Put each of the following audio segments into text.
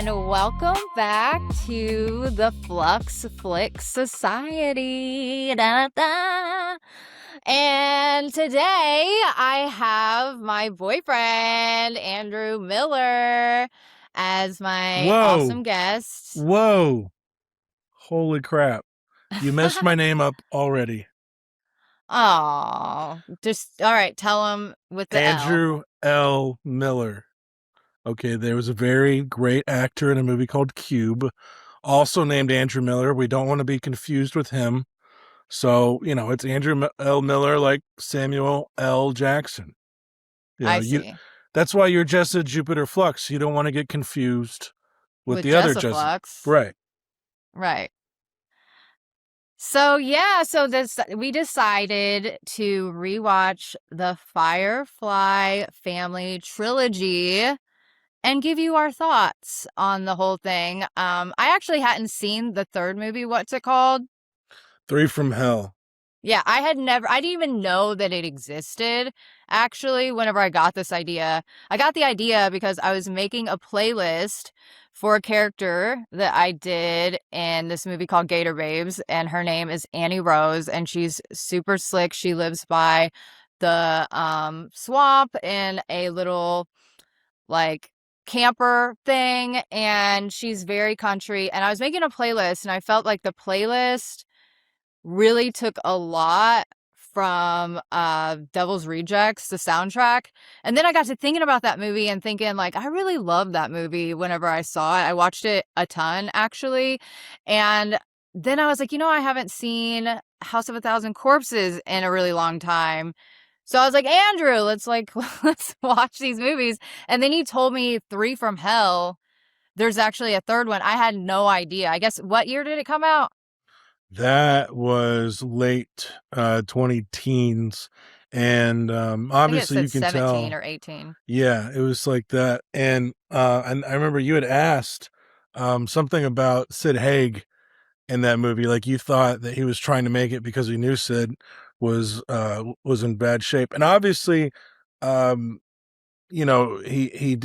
and welcome back to the Flux Film Society. Da, da, da. And today I have my boyfriend, Andrew Miller, as my awesome guest. Whoa. Holy crap. You messed my name up already. Oh, just all right. Tell him with the Andrew L. Miller. Okay, there was a very great actor in a movie called Cube, also named Andrew Miller. We don't want to be confused with him. So, it's Andrew L. Miller like Samuel L. Jackson. I see. That's why you're Jessa Jupiter Flux. You don't want to get confused with the other Jessa. Flux. Right. Right. So we decided to rewatch the Firefly Family Trilogy and give you our thoughts on the whole thing. I actually hadn't seen the third movie. What's it called? 3 from Hell. Yeah, I didn't even know that it existed, actually, whenever I got this idea. I got the idea because I was making a playlist for a character that I did in this movie called Gator Babes, and her name is Annie Rose, and she's super slick. She lives by the swamp in a little, like, camper thing, and she's very country. And I was making a playlist, and I felt like the playlist really took a lot from Devil's Rejects, the soundtrack. And then I got to thinking about that movie and thinking, like, I really loved that movie whenever I saw it. I watched it a ton, actually. And then I was like, I haven't seen House of a Thousand Corpses in a really long time. So I was like, Andrew, let's watch these movies. And then he told me 3 from Hell. There's actually a third one. I had no idea. I guess, what year did it come out? That was late 20-teens, and obviously you can 17 tell 17 or 18. Yeah, it was like that. And I remember you had asked something about Sid Haig in that movie. Like, you thought that he was trying to make it because he knew Sid was in bad shape, and obviously he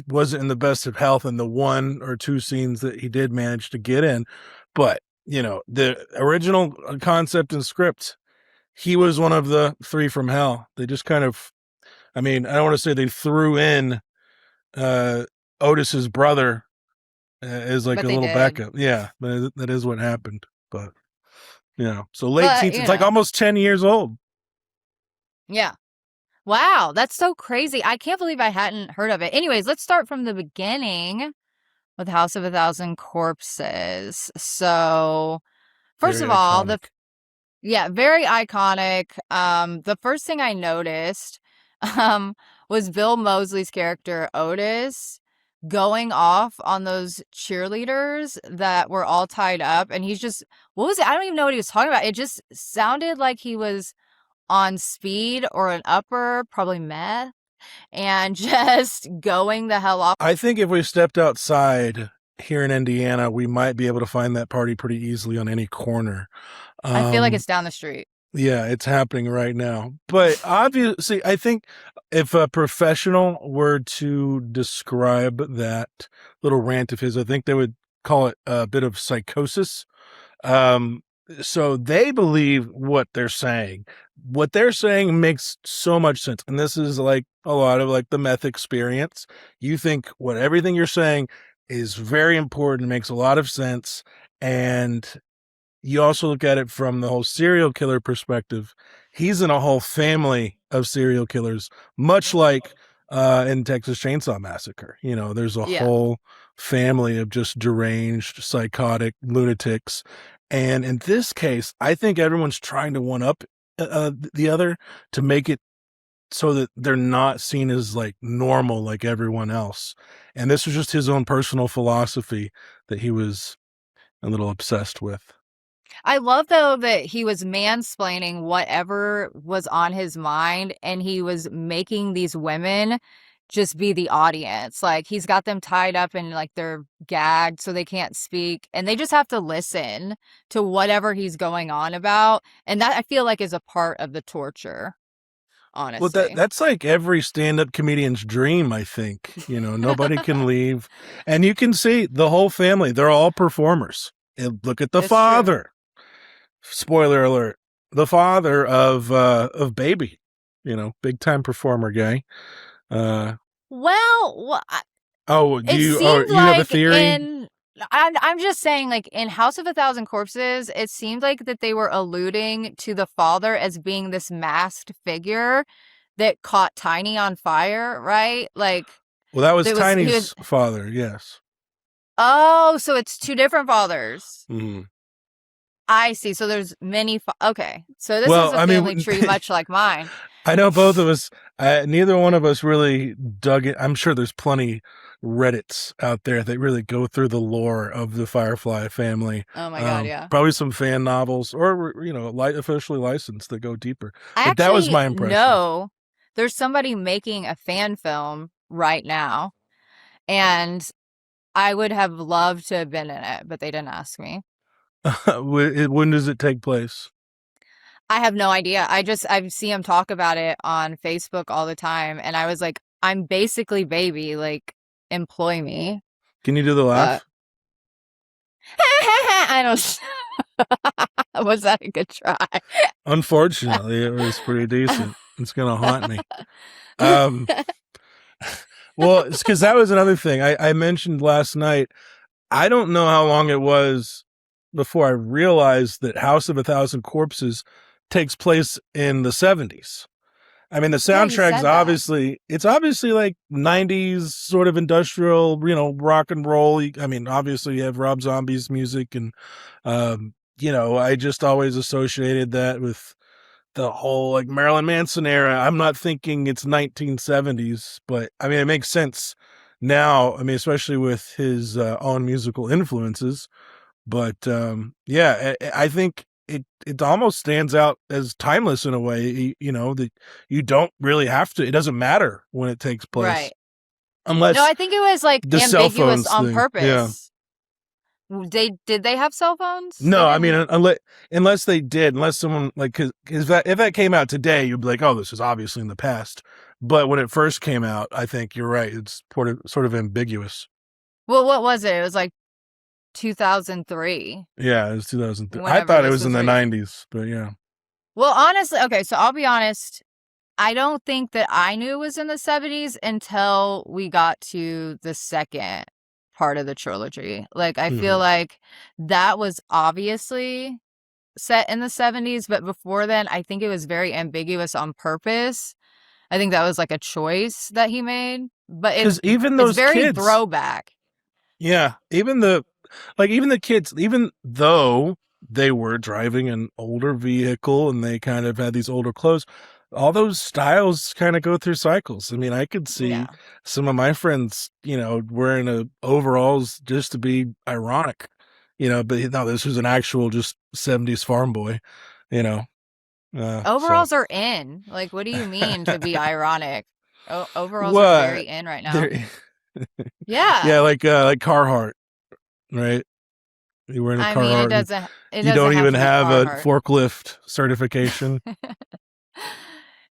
wasn't in the best of health in the 1 or 2 scenes that he did manage to get in, but the original concept and script, he was one of the 3 from Hell. They just kind of, I don't want to say they threw in Otis's brother as like a little backup. Yeah, but that is what happened. But, so late teens, it's like almost 10 years old. Yeah. Wow, that's so crazy. I can't believe I hadn't heard of it. Anyways, let's start from the beginning with House of a Thousand Corpses. So, first of all, very iconic. The first thing I noticed was Bill Moseley's character, Otis, going off on those cheerleaders that were all tied up. And he's just, what was it? I don't even know what he was talking about. It just sounded like he was on speed or an upper, probably meth, and just going the hell off. I think if we stepped outside here in Indiana, we might be able to find that party pretty easily on any corner. I feel like it's down the street. Yeah, it's happening right now. But obviously, I think if a professional were to describe that little rant of his, I think they would call it a bit of psychosis. So they believe what they're saying. What they're saying makes so much sense. And this is like a lot of like the meth experience. You think everything you're saying is very important, makes a lot of sense. And you also look at it from the whole serial killer perspective. He's in a whole family of serial killers, much like in Texas Chainsaw Massacre. There's a whole family of just deranged, psychotic lunatics. And in this case, I think everyone's trying to one up the other to make it so that they're not seen as like normal like everyone else. And this was just his own personal philosophy that he was a little obsessed with. I love, though, that he was mansplaining whatever was on his mind, and he was making these women just be the audience. Like, he's got them tied up and like they're gagged so they can't speak, and they just have to listen to whatever he's going on about. And that, I feel like, is a part of the torture. Well, honestly. that's like every stand-up comedian's dream, I think. Nobody can leave. And you can see the whole family, they're all performers. And look at the It's true. father. Spoiler alert. The father of Baby, big time performer guy. Uh Well, do it you seemed you have a like theory? I'm just saying, like, in House of a Thousand Corpses, it seemed like that they were alluding to the father as being this masked figure that caught Tiny on fire, right? Like, Well, that was he was. Tiny's father, yes. Oh, so it's two different fathers. Mhm. I see. So there's many. Okay, so this is Well, a I family mean, tree, much like mine. I know both of us, neither one of us really dug it. I'm sure there's plenty Reddits out there that really go through the lore of the Firefly family. Oh my God, yeah. Probably some fan novels or, officially licensed that go deeper. I But that was actually my impression. know there's somebody making a fan film right now, and I would have loved to have been in it, but they didn't ask me. When does it take place? I have no idea. I see him talk about it on Facebook all the time, and I was like, I'm basically Baby, like, employ me. Can you do the But laugh? I don't. Was that a good try? Unfortunately, it was pretty decent. It's going to haunt me. Um, well, it's because that was another thing I mentioned last night. I don't know how long it was before I realized that House of a Thousand Corpses takes place in the 70s. I mean, the Yeah, you soundtrack's said that. it's obviously like 90s sort of industrial, rock and roll. I mean, obviously you have Rob Zombie's music and, I just always associated that with the whole like Marilyn Manson era. I'm not thinking it's 1970s, but I mean, it makes sense now. I mean, especially with his own musical influences. But yeah, I think it almost stands out as timeless in a way. That you don't really have to. It doesn't matter when it takes place, Right. No, unless I think it was like the cell ambiguous phones on thing. Yeah. purpose. Did they have cell phones? They No, I mean, didn't. unless they did, unless someone like, cause if that came out today, you'd be like, oh, this is obviously in the past. But when it first came out, I think you're right. It's sort of ambiguous. Well, what was it? It was like 2003. Yeah, it was 2003. I Whenever thought it this was in was the released. 90s, but yeah. Well, honestly, okay, so I'll be honest. I don't think that I knew it was in the 70s until we got to the second part of the trilogy. Like, I feel Hmm. like that was obviously set in the 70s, but before then, I think it was very ambiguous on purpose. I think that was like a choice that he made, but Because even it's those very kids, throwback. yeah, even the kids, even though they were driving an older vehicle and they kind of had these older clothes, all those styles kind of go through cycles. I mean, I could see Yeah. some of my friends, wearing overalls just to be ironic, but no, this was an actual just 70s farm boy, you know. So Overalls are in. Like, what do you mean to be ironic? Overalls are what? very in right now. There, yeah, Yeah. like Carhartt, right? You wearing a I mean, Carhartt and it you doesn't don't have even to be have a Carhartt. forklift certification.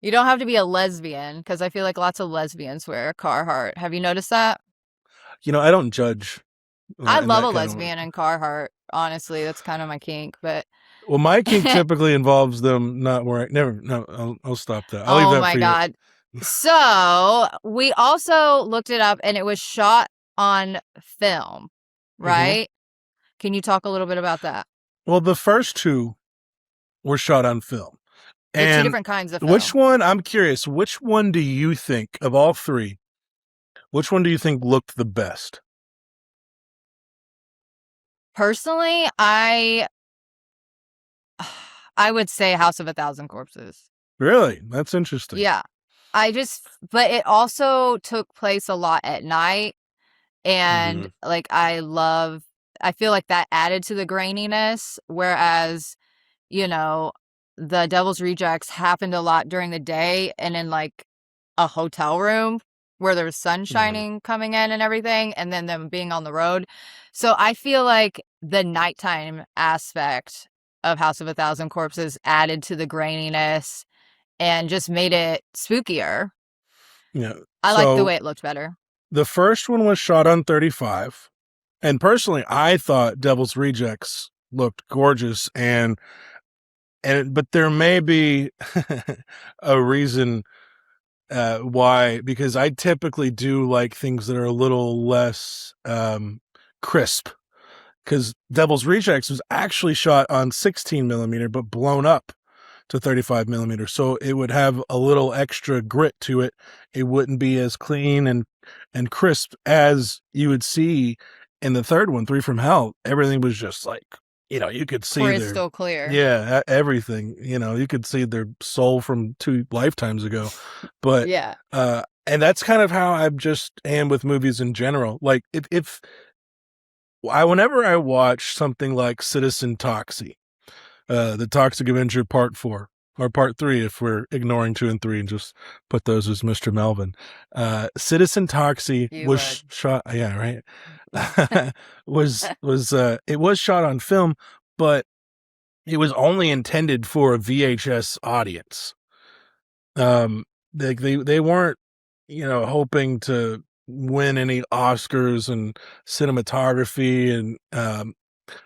You don't have to be a lesbian because I feel like lots of lesbians wear Carhartt. Have you noticed that? I don't judge I in love a that kind of way. lesbian in Carhartt. Honestly, that's kind of my kink, but Well, my kink typically involves them not wearing. Never. No, I'll stop that. I'll leave oh that my for you. God. So we also looked it up and it was shot on film, Hmm. right? Can you talk a little bit about that? Well, the first two were shot on film, They're two and different kinds of which film. one? I'm curious. Which one do you think of all three? Which one do you think looked the best? Personally, I would say House of a Thousand Corpses. Really, that's interesting. Yeah. But it also took place a lot at night. And Hmm. like, I feel like that added to the graininess. Whereas, you know, the Devil's Rejects happened a lot during the day and in like a hotel room where there was sun Hmm. shining coming in and everything, and then them being on the road. So I feel like the nighttime aspect of House of a Thousand Corpses added to the graininess and just made it spookier. Yeah. I like the So way it looked better. the first one was shot on 35. And personally, I thought Devil's Rejects looked gorgeous, but there may be a reason why, because I typically do like things that are a little less crisp. Because Devil's Rejects was actually shot on 16 millimeter, but blown up to 35 millimeter. So it would have a little extra grit to it. It wouldn't be as clean and crisp as you would see in the third one, Three from Hell. Everything was just like, you could see Crystal clear. everything, you could see their soul from 2 lifetimes ago. But, Yeah. and that's kind of how I just am with movies in general. Like whenever I watch something like Citizen Toxie, the Toxic Avenger Part 4 or Part 3, if we're ignoring 2 and 3 and just put those as Mr. Melvin. Citizen Toxie was shot. Yeah, right. It was shot on film, but it was only intended for a VHS audience. They weren't, hoping to win any Oscars and cinematography and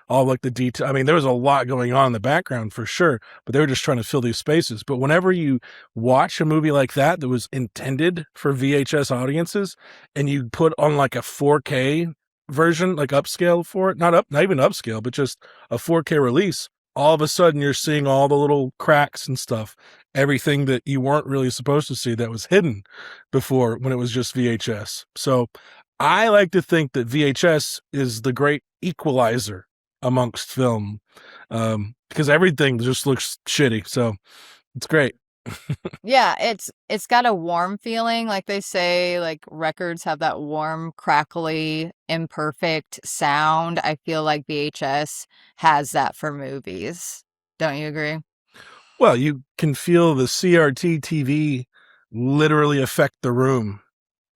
all like the detail. I mean, there was a lot going on in the background for sure, but they were just trying to fill these spaces. But whenever you watch a movie like that was intended for VHS audiences, and you put on like a 4K version, like upscale for it, not even upscale, but just a 4K release, all of a sudden you're seeing all the little cracks and stuff, everything that you weren't really supposed to see that was hidden before when it was just VHS. So I like to think that VHS is the great equalizer amongst film, because everything just looks shitty. So it's great. Yeah, it's got a warm feeling. Like they say, like records have that warm, crackly, imperfect sound. I feel like VHS has that for movies. Don't you agree? Well, you can feel the CRT TV literally affect the room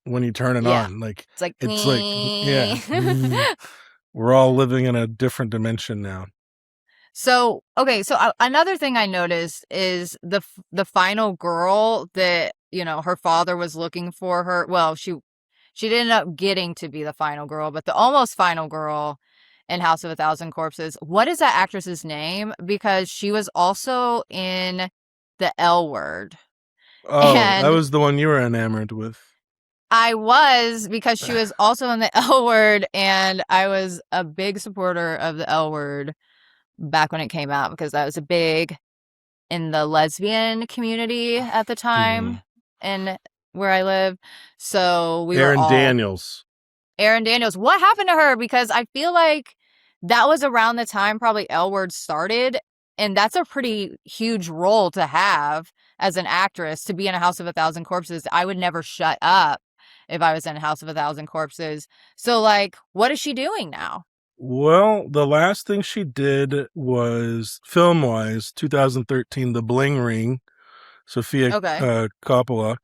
when you turn it Yeah. on. Like It's like yeah. We're all living in a different dimension now. So, okay, so another thing I noticed is the final girl that, her father was looking for her. Well, she didn't end up getting to be the final girl, but the almost final girl in House of a Thousand Corpses. What is that actress's name? Because she was also in The L Word. Oh, that And was the one you were enamored with. I was, because she was also in The L Word, and I was a big supporter of The L Word back when it came out, because I was a big in the lesbian community at the time and where I live. So we were Aaron all Daniels. Aaron Daniels. What happened to her? Because I feel like that was around the time probably L Word started. And that's a pretty huge role to have as an actress, to be in a House of a Thousand Corpses. I would never shut up if I was in a House of a Thousand Corpses. So, like, what is she doing now? Well, the last thing she did was film-wise, 2013, The Bling Ring. Sofia Okay. Coppola.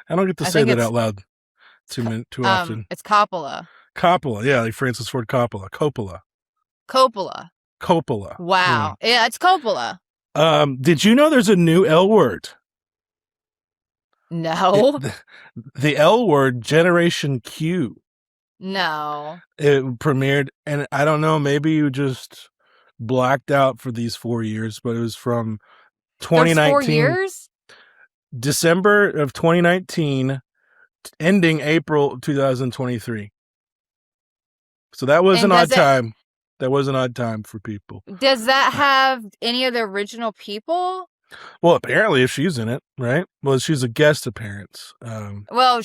I don't get to I say think that out loud too often. it's Coppola. Coppola, yeah, like Francis Ford Coppola. Coppola. Coppola. Wow. Yeah, it's Coppola. Did you know there's a new L Word? No. The L Word, Generation Q. No. It premiered, and I don't know, maybe you just blacked out for these 4 years, but it was from There's 4 2019, years? December of 2019, ending April 2023. So that was And an odd time. That was an odd time for people. Does that have any of the original people? Well, apparently, if she's in it, right? Well, she's a guest appearance. Well,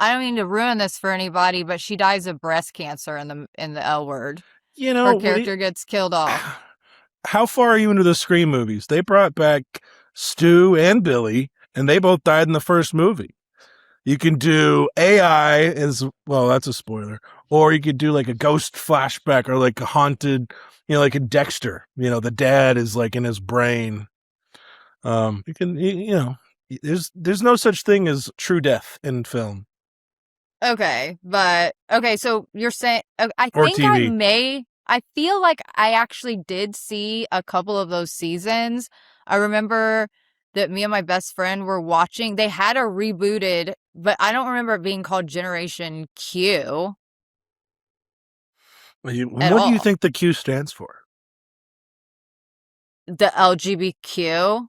I don't mean to ruin this for anybody, but she dies of breast cancer in the L Word. Her character gets killed off. How far are you into the Scream movies? They brought back Stu and Billy, and they both died in the first movie. You can do AI as well. That's a spoiler. Or you could do like a ghost flashback, or like a haunted, like a Dexter. The dad is like in his brain. You can, there's no such thing as true death in film. Okay, so you're saying, I Or think TV. I feel like I actually did see a couple of those seasons. I remember that me and my best friend were watching. They had a rebooted, but I don't remember it being called Generation Q at What do you all. think the Q stands for? The LGBTQ,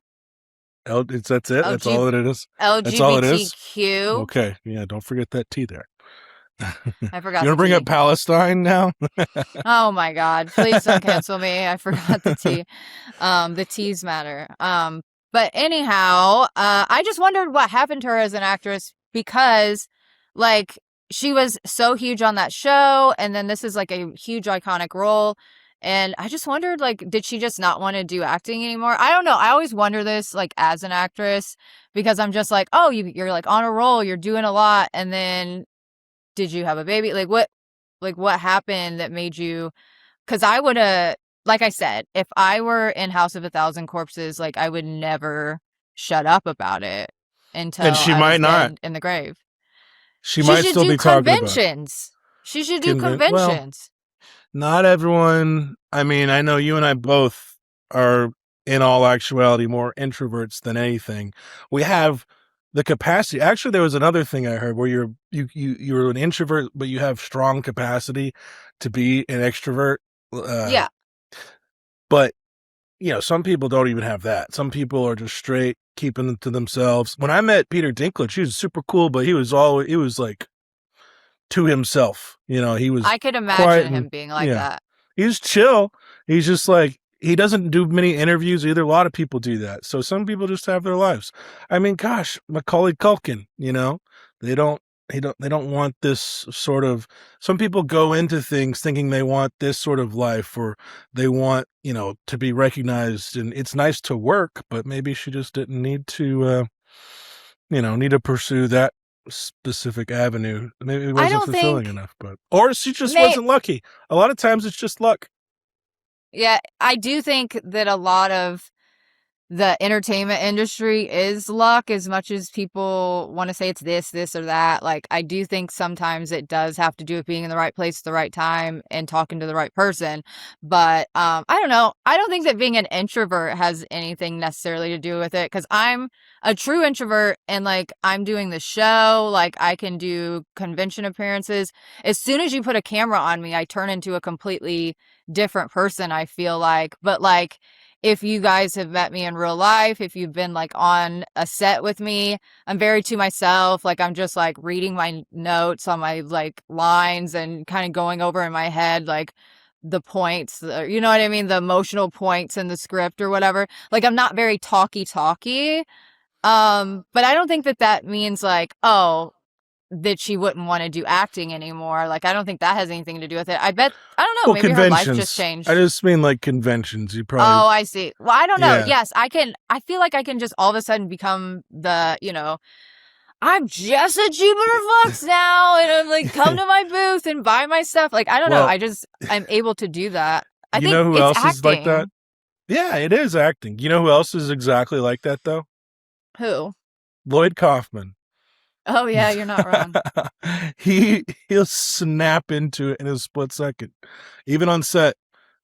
That's it. That's all that it is. That's all it is. LGBTQ. Okay. Yeah. Don't forget that T there. You I want forgot to the bring up T. Palestine now? Oh my God. Please don't cancel me. I forgot the T. The T's matter. But anyhow, I just wondered what happened to her as an actress because, like, she was so huge on that show, and then this is like a huge iconic role. And I just wondered, like, did she just not want to do acting anymore? I don't know. I always wonder this, like, as an actress, because I'm just like, oh, you're like on a roll, you're doing a lot, and then did you have a baby? Like, what happened that made you? Because I would have, like I said, if I were in House of a Thousand Corpses, like, I would never shut up about it until And she I might was not. dead in the grave. She She might should still do be talking about it. conventions. She should do Well, conventions. not everyone. I mean, I know you and I both are, in all actuality, more introverts than anything. We have the capacity. Actually, there was another thing I heard where you're an introvert, but you have strong capacity to be an extrovert. Uh, Yeah. but some people don't even have that. Some people are just straight keeping it to themselves. When I met Peter Dinklage, he was super cool, but he was like to himself. He was I could quiet imagine and him being like yeah, that. he's chill. He's just like he doesn't do many interviews either. A lot of people do that. So some people just have their lives. I mean, gosh, Macaulay Culkin, they don't they don't want this sort of some people go into things thinking they want this sort of life or they want, to be recognized and it's nice to work, but maybe she just didn't need to pursue that specific avenue. Maybe it I wasn't don't fulfilling think, enough, or she just may, wasn't lucky. A lot of times it's just luck. yeah, I do think that a lot of the entertainment industry is luck as much as people want to say it's this or that. Like, I do think sometimes it does have to do with being in the right place at the right time and talking to the right person. But I don't know. I don't think that being an introvert has anything necessarily to do with it because I'm a true introvert and like I'm doing the show, like I can do convention appearances. As soon as you put a camera on me, I turn into a completely different person, I feel like. But like, if you guys have met me in real life, if you've been like on a set with me, I'm very to myself. Like I'm just like reading my notes on my like lines and kind of going over in my head like the points, you know what I mean? The emotional points in the script or whatever. Like I'm not very talky. But I don't think that that means like, oh, that she wouldn't want to do acting anymore. Like I don't think that has anything to do with it. I bet I don't know, Well, maybe her life just conventions. I changed. just mean like conventions. You probably, Oh, I see. Well, I don't know. yeah. Yes, I can. I feel like I can just all of a sudden become I'm Jessa Jupiter Flux now, and I'm like, come to my booth and buy my stuff. Like, I don't know. Well, I'm able to do that. I you think know who it's else is like that? acting. Yeah, it is acting. You know who else is exactly like that though? Who? Lloyd Kaufman. Oh, yeah, you're not wrong. He'll snap into it in a split second. Even on set,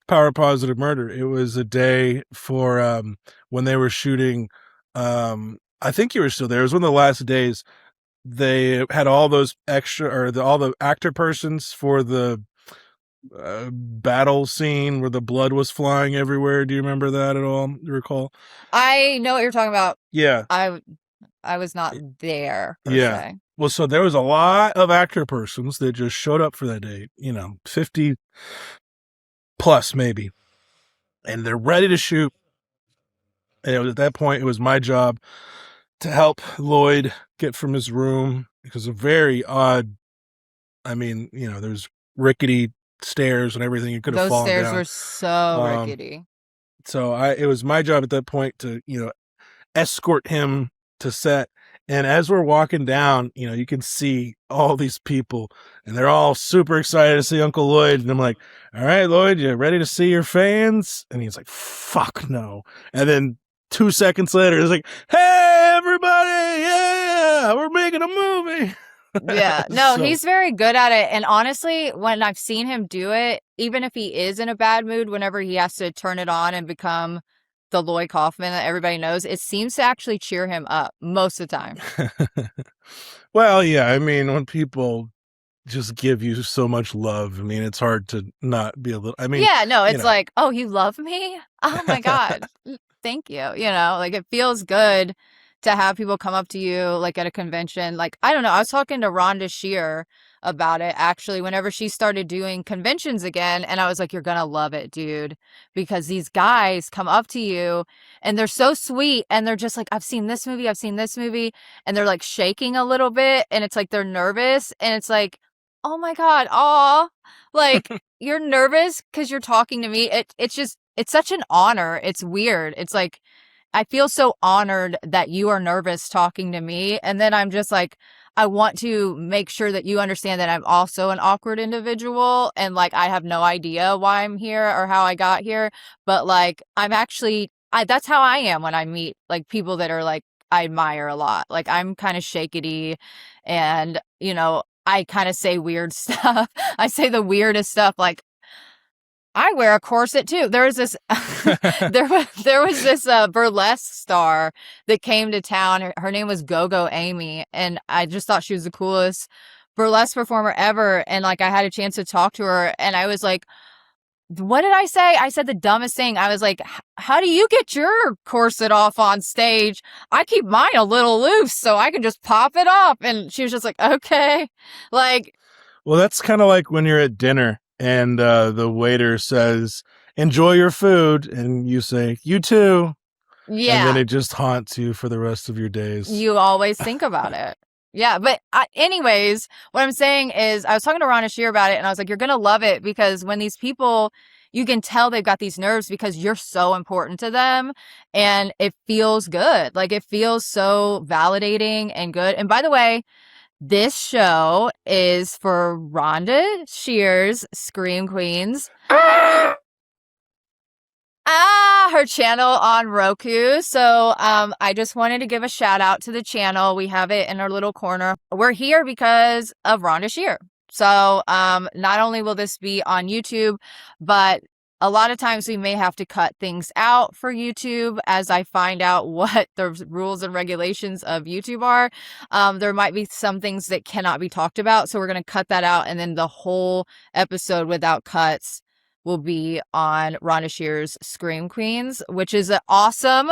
Power Positive Murder. It was a day for when they were shooting. I think you were still there. It was one of the last days. They had all those extra all the actor persons for the battle scene where the blood was flying everywhere. Do you remember that at all? You recall? I know what you're talking about. Yeah. I was not there per Yeah. se. Well, so there was a lot of actor persons that just showed up for that day, 50 plus maybe, and they're ready to shoot. And at that point, it was my job to help Lloyd get from his room because a very odd, I mean, there's rickety stairs and everything. You could have Those fallen stairs down. were so rickety. So it was my job at that point to, escort him to set. And as we're walking down, you can see all these people and they're all super excited to see Uncle Lloyd. And I'm like, all right, Lloyd, you ready to see your fans? And he's like, fuck no. And then 2 seconds later, he's like, hey, everybody. Yeah, we're making a movie. Yeah. No, he's very good at it. And honestly, when I've seen him do it, even if he is in a bad mood, whenever he has to turn it on and become the Lloyd Kaufman that everybody knows, it seems to actually cheer him up most of the time. Well, yeah, I mean, when people just give you so much love, I mean, it's hard to not be a little, I mean, Yeah, no, you it's know. like, oh, you love me? Oh my God. Thank you. Like it feels good to have people come up to you like at a convention. Like, I don't know. I was talking to Rhonda Shear about it actually whenever she started doing conventions again. And I was like, you're gonna love it, dude. Because these guys come up to you and they're so sweet and they're just like, I've seen this movie, I've seen this movie, and they're like shaking a little bit and it's like they're nervous and it's like, oh my God, aw. Like you're nervous because you're talking to me. It's such an honor. It's weird. It's like I feel so honored that you are nervous talking to me. And then I'm just like, I want to make sure that you understand that I'm also an awkward individual and like I have no idea why I'm here or how I got here. But like I'm actually that's how I am when I meet like people that are like I admire a lot. Like I'm kind of shakety and I kind of say weird stuff. I say the weirdest stuff like I wear a corset too. There was this there was this burlesque star that came to town. Her name was Go-Go Amy, and I just thought she was the coolest burlesque performer ever. And like I had a chance to talk to her, and I was like, "What did I say?" I said the dumbest thing. I was like, "How do you get your corset off on stage? I keep mine a little loose so I can just pop it off." And she was just like, "Okay," like. Well, that's kind of like when you're at dinner and the waiter says, "Enjoy your food," and you say, "You too," and then Yeah, it just haunts you for the rest of your days. you always think about it. Yeah, but anyways, what I'm saying is I was talking to Rhonda Shear about it and I was like, you're going to love it because when these people, you can tell they've got these nerves because you're so important to them and it feels good. Like it feels so validating and good. And by the way, this show is for Rhonda Shear's Scream Queens. Her channel on Roku. So I just wanted to give a shout out to the channel. We have it in our little corner. We're here because of Rhonda Shear. So not only will this be on YouTube, but a lot of times we may have to cut things out for YouTube as I find out what the rules and regulations of YouTube are. There might be some things that cannot be talked about. So we're going to cut that out. And then the whole episode without cuts will be on Rhonda Shear's Scream Queens, which is an awesome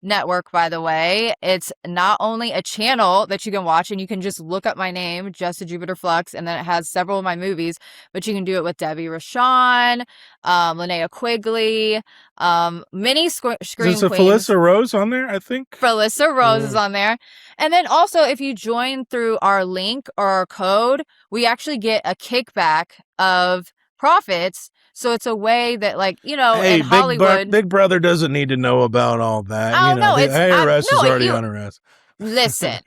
network, by the way. It's not only a channel that you can watch, and you can just look up my name, Jessa Jupiter Flux, and then it has several of my movies, but you can do it with Debbie Rochon, Linnea Quigley, many Scream Is a Queens. Felissa Rose on there? I think. Felissa Rose is Yeah. on there. And then also, if you join through our link or our code, we actually get a kickback of profits. So it's a way that, like, Hey, in Hollywood. Big Brother doesn't need to know about all that. Oh, no, The it's, IRS is no, already you, on her ass. listen.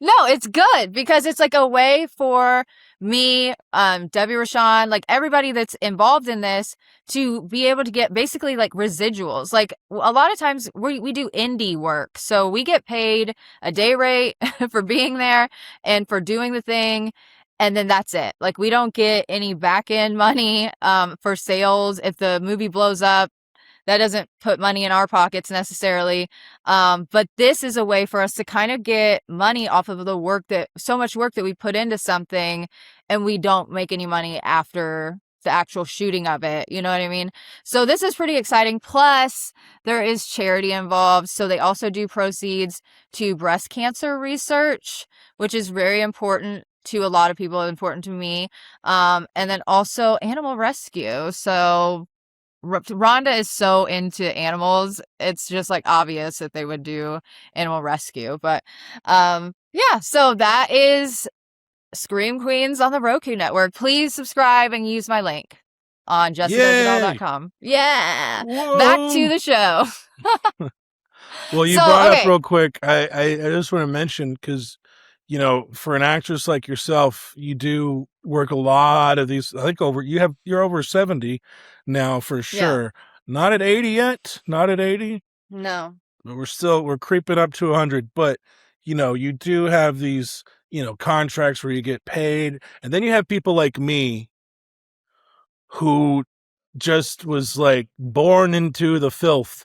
No, it's good because it's like a way for me, Debbie Rochon, like everybody that's involved in this to be able to get basically like residuals. Like a lot of times we do indie work. So we get paid a day rate for being there and for doing the thing. And then that's it. Like we don't get any back end money, for sales. If the movie blows up, that doesn't put money in our pockets necessarily. But this is a way for us to kind of get money off of the work so much work that we put into something and we don't make any money after the actual shooting of it. You know what I mean? So this is pretty exciting. Plus, there is charity involved. So they also do proceeds to breast cancer research, which is very important to a lot of people, important to me. And then also animal rescue. So Rhonda is so into animals. It's just like obvious that they would do animal rescue. But yeah, so that is Scream Queens on the Roku network. Please subscribe and use my link on Yay! jessadoesitall.com. Yeah. Back to Whoa! the show. Well, you So, brought up okay. real quick. I just want to mention because, for an actress like yourself, you do work a lot of these. I think you're over 70 now for Yeah. sure. Not at 80 yet. Not at 80. No. But we're creeping up to 100. But you do have these contracts where you get paid, and then you have people like me who just was like born into the filth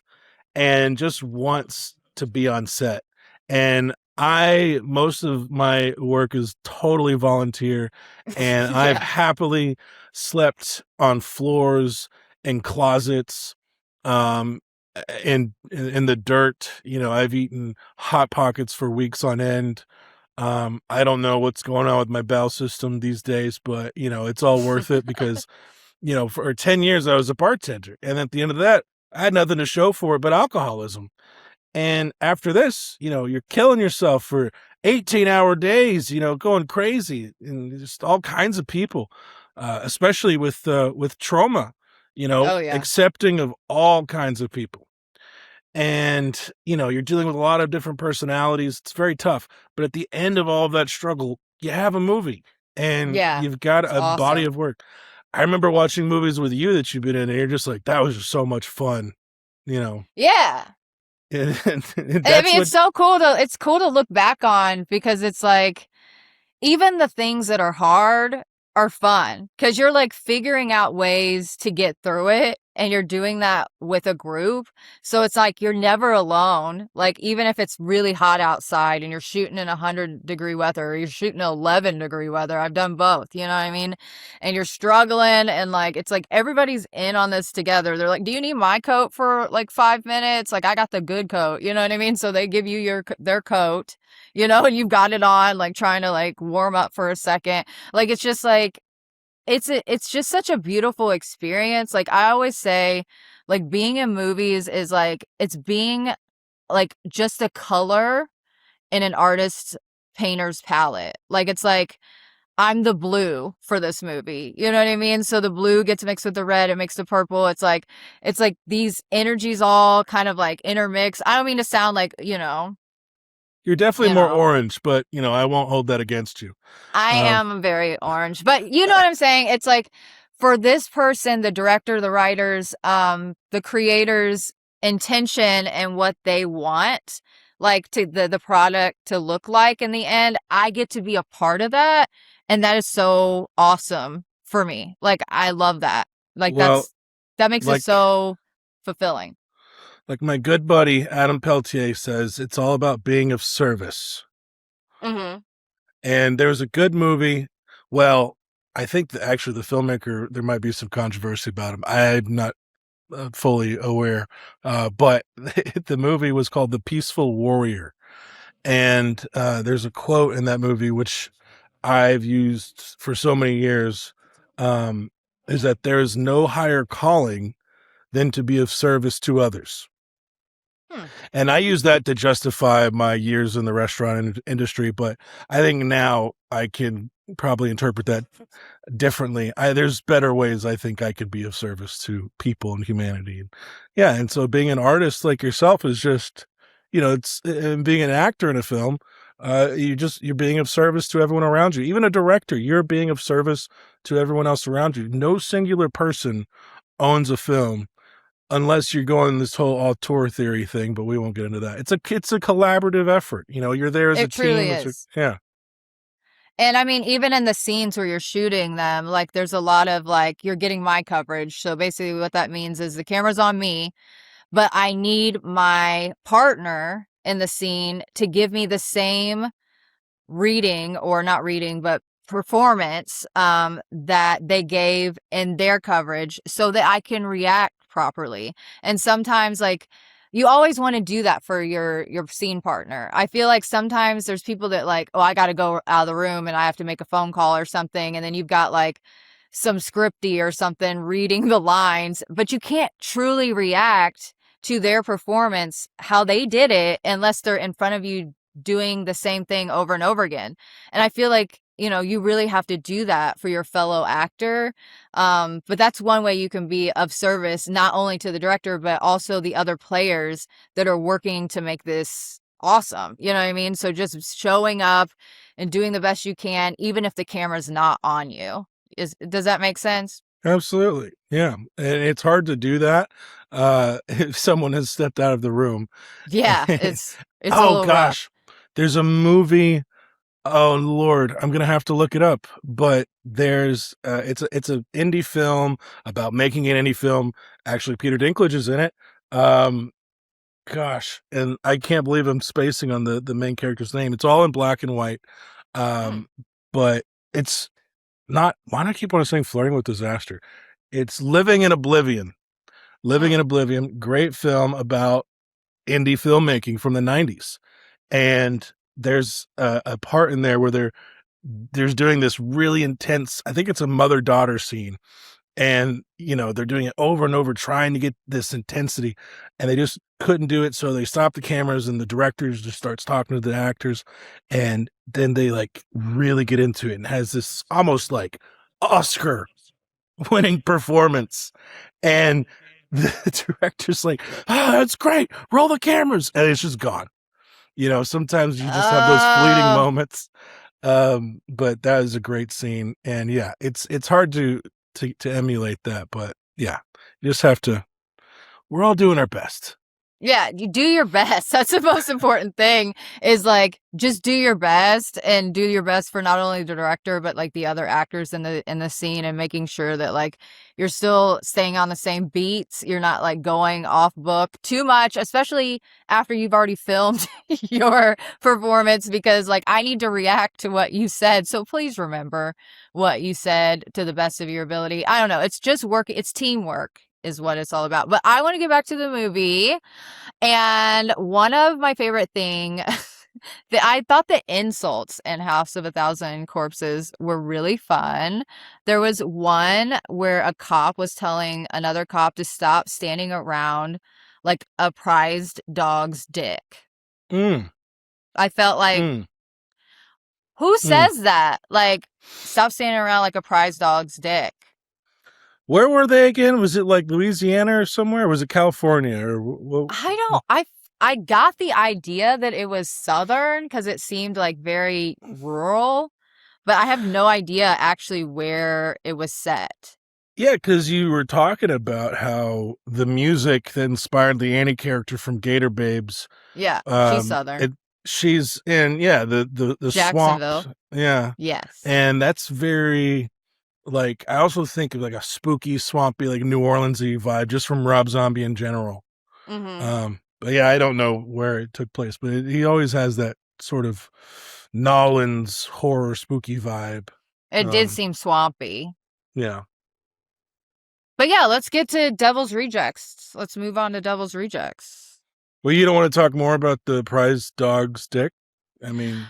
and just wants to be on set. And most of my work is totally volunteer, and I've Yeah. happily slept on floors and closets, um, in the dirt. I've eaten hot pockets for weeks on end. I don't know what's going on with my bowel system these days, but it's all worth it because for 10 years I was a bartender. And at the end of that, I had nothing to show for it but alcoholism. And after this, you're killing yourself for 18-hour days, going crazy, and just all kinds of people, especially with trauma, Oh yeah. accepting of all kinds of people. And, you're dealing with a lot of different personalities. It's very tough. But at the end of all of that struggle, you have a movie and Yeah. you've got It's a body awesome. of work. I remember watching movies with you that you've been in, and you're just like, that was just so much fun, you know. Yeah. And I that's mean, what it's cool to look back on because it's like even the things that are hard are fun because you're like figuring out ways to get through it and you're doing that with a group. So it's like you're never alone. Like, even if it's really hot outside and you're shooting in 100-degree weather or you're shooting in 11-degree weather, I've done both, you know what I mean? And you're struggling, and like, it's like everybody's in on this together. They're like, do you need my coat for like 5 minutes? Like, I got the good coat, you know what I mean? So they give you their coat, and you've got it on, like trying to like warm up for a second. Like, it's just like, it's just such a beautiful experience. Like, I always say, like, being in movies is like, it's being like just a color in an artist's painter's palette. Like, it's like, I'm the blue for this movie. You know what I mean? So the blue gets mixed with the red, it makes the purple. It's like these energies all kind of like intermix. I don't mean to sound like, you're definitely you more know, orange, but I won't hold that against you. I Um, am very orange, but you know what I'm saying? It's like, for this person, the director, the writers, the creators' intention and what they want, like, to the product to look like in the end, I get to be a part of that. And that is so awesome for me. Like, I love that. Like, well, that makes it like so fulfilling. like my good buddy Adam Peltier says, it's all about being of service. Mm-hmm. And there was a good movie. Well, I think actually the filmmaker, there might be some controversy about him. I'm not fully aware, but the movie was called The Peaceful Warrior. And there's a quote in that movie which I've used for so many years, is that there is no higher calling than to be of service to others. Hmm. And I use that to justify my years in the restaurant industry, but I think now I can probably interpret that differently. There's better ways I think I could be of service to people and humanity. And yeah, and so being an artist like yourself is just, it's and being an actor in a film. You're being of service to everyone around you. Even a director, you're being of service to everyone else around you. No singular person owns a film unless you're going this whole auteur theory thing, but we won't get into that. It's a collaborative effort. You're there as a It truly team. is. Yeah. And I mean, even in the scenes where you're shooting them, like, there's a lot of like, you're getting my coverage. So basically, what that means is the camera's on me, but I need my partner in the scene to give me the same reading, or not reading, but performance, that they gave in their coverage so that I can react properly. And sometimes, like, you always want to do that for your scene partner. I feel like sometimes there's people that, like, oh, I got to go out of the room and I have to make a phone call or something, and then you've got like some scripty or something reading the lines, but you can't truly react to their performance how they did it unless they're in front of you doing the same thing over and over again. And I feel like, you really have to do that for your fellow actor. But that's one way you can be of service, not only to the director, but also the other players that are working to make this awesome. You know what I mean? So just showing up and doing the best you can, even if the camera's not on you. Does that make sense? Absolutely. Yeah. And it's hard to do that if someone has stepped out of the room. Yeah, it's a Oh little rough. gosh. There's a movie Oh Lord, I'm gonna have to look it up. But there's it's a indie film about making an indie film. Actually, Peter Dinklage is in it. Um, Gosh, and I can't believe I'm spacing on the main character's name. It's all in black and white. Mm, Um, but it's not. Why do I keep on saying flirting with disaster? It's Living in Oblivion. Living in mm. Oblivion. Great film about indie filmmaking from the '90s. And there's a part in there where there's doing this really intense. I think it's a mother daughter scene, and they're doing it over and over trying to get this intensity, and they just couldn't do it, so they stopped the cameras and the directors just starts talking to the actors, and then they like really get into it and has this almost like Oscar winning performance, and the director's like, oh, that's great, roll the cameras, and it's just gone. Sometimes you just have those fleeting Oh, moments. But that is a great scene, and yeah, it's hard to emulate that, but yeah, you just have to. We're all doing our best. yeah, you do your best. That's the most important thing is like just do your best and do your best for not only the director but like the other actors in the scene and making sure that like you're still staying on the same beats. You're not like going off book too much, especially after you've already filmed your performance because like I need to react to what you said. So please remember what you said to the best of your ability. I don't know. It's just work. It's teamwork is what it's all about. But I want to get back to the movie. And one of my favorite thing that I thought the insults in House of a Thousand Corpses were really fun. There was one where a cop was telling another cop to stop standing around like a prized dog's dick. Mm, I felt like, mm, who mm. says that? Like, stop standing around like a prized dog's dick. Where were they again? Was it like Louisiana or somewhere? Or was it California or what? I don't, I got the idea that it was Southern because it seemed like very rural, but I have no idea actually where it was set. Yeah, because you were talking about how the music that inspired the Annie character from Gator Babes. Yeah, she's Um, Southern. it she's in, yeah, the swamp, Jacksonville. yeah, Yes. and that's very. Like, I also think of like a spooky, swampy, like New Orleans-y vibe just from Rob Zombie in general. Mm-hmm. But yeah, I don't know where it took place, but he always has that sort of Nolans horror spooky vibe. It did Um, seem swampy. yeah. But yeah, let's get to Devil's Rejects. Let's move on to Devil's Rejects. Well, you don't want to talk more about the prize dog's dick? I mean,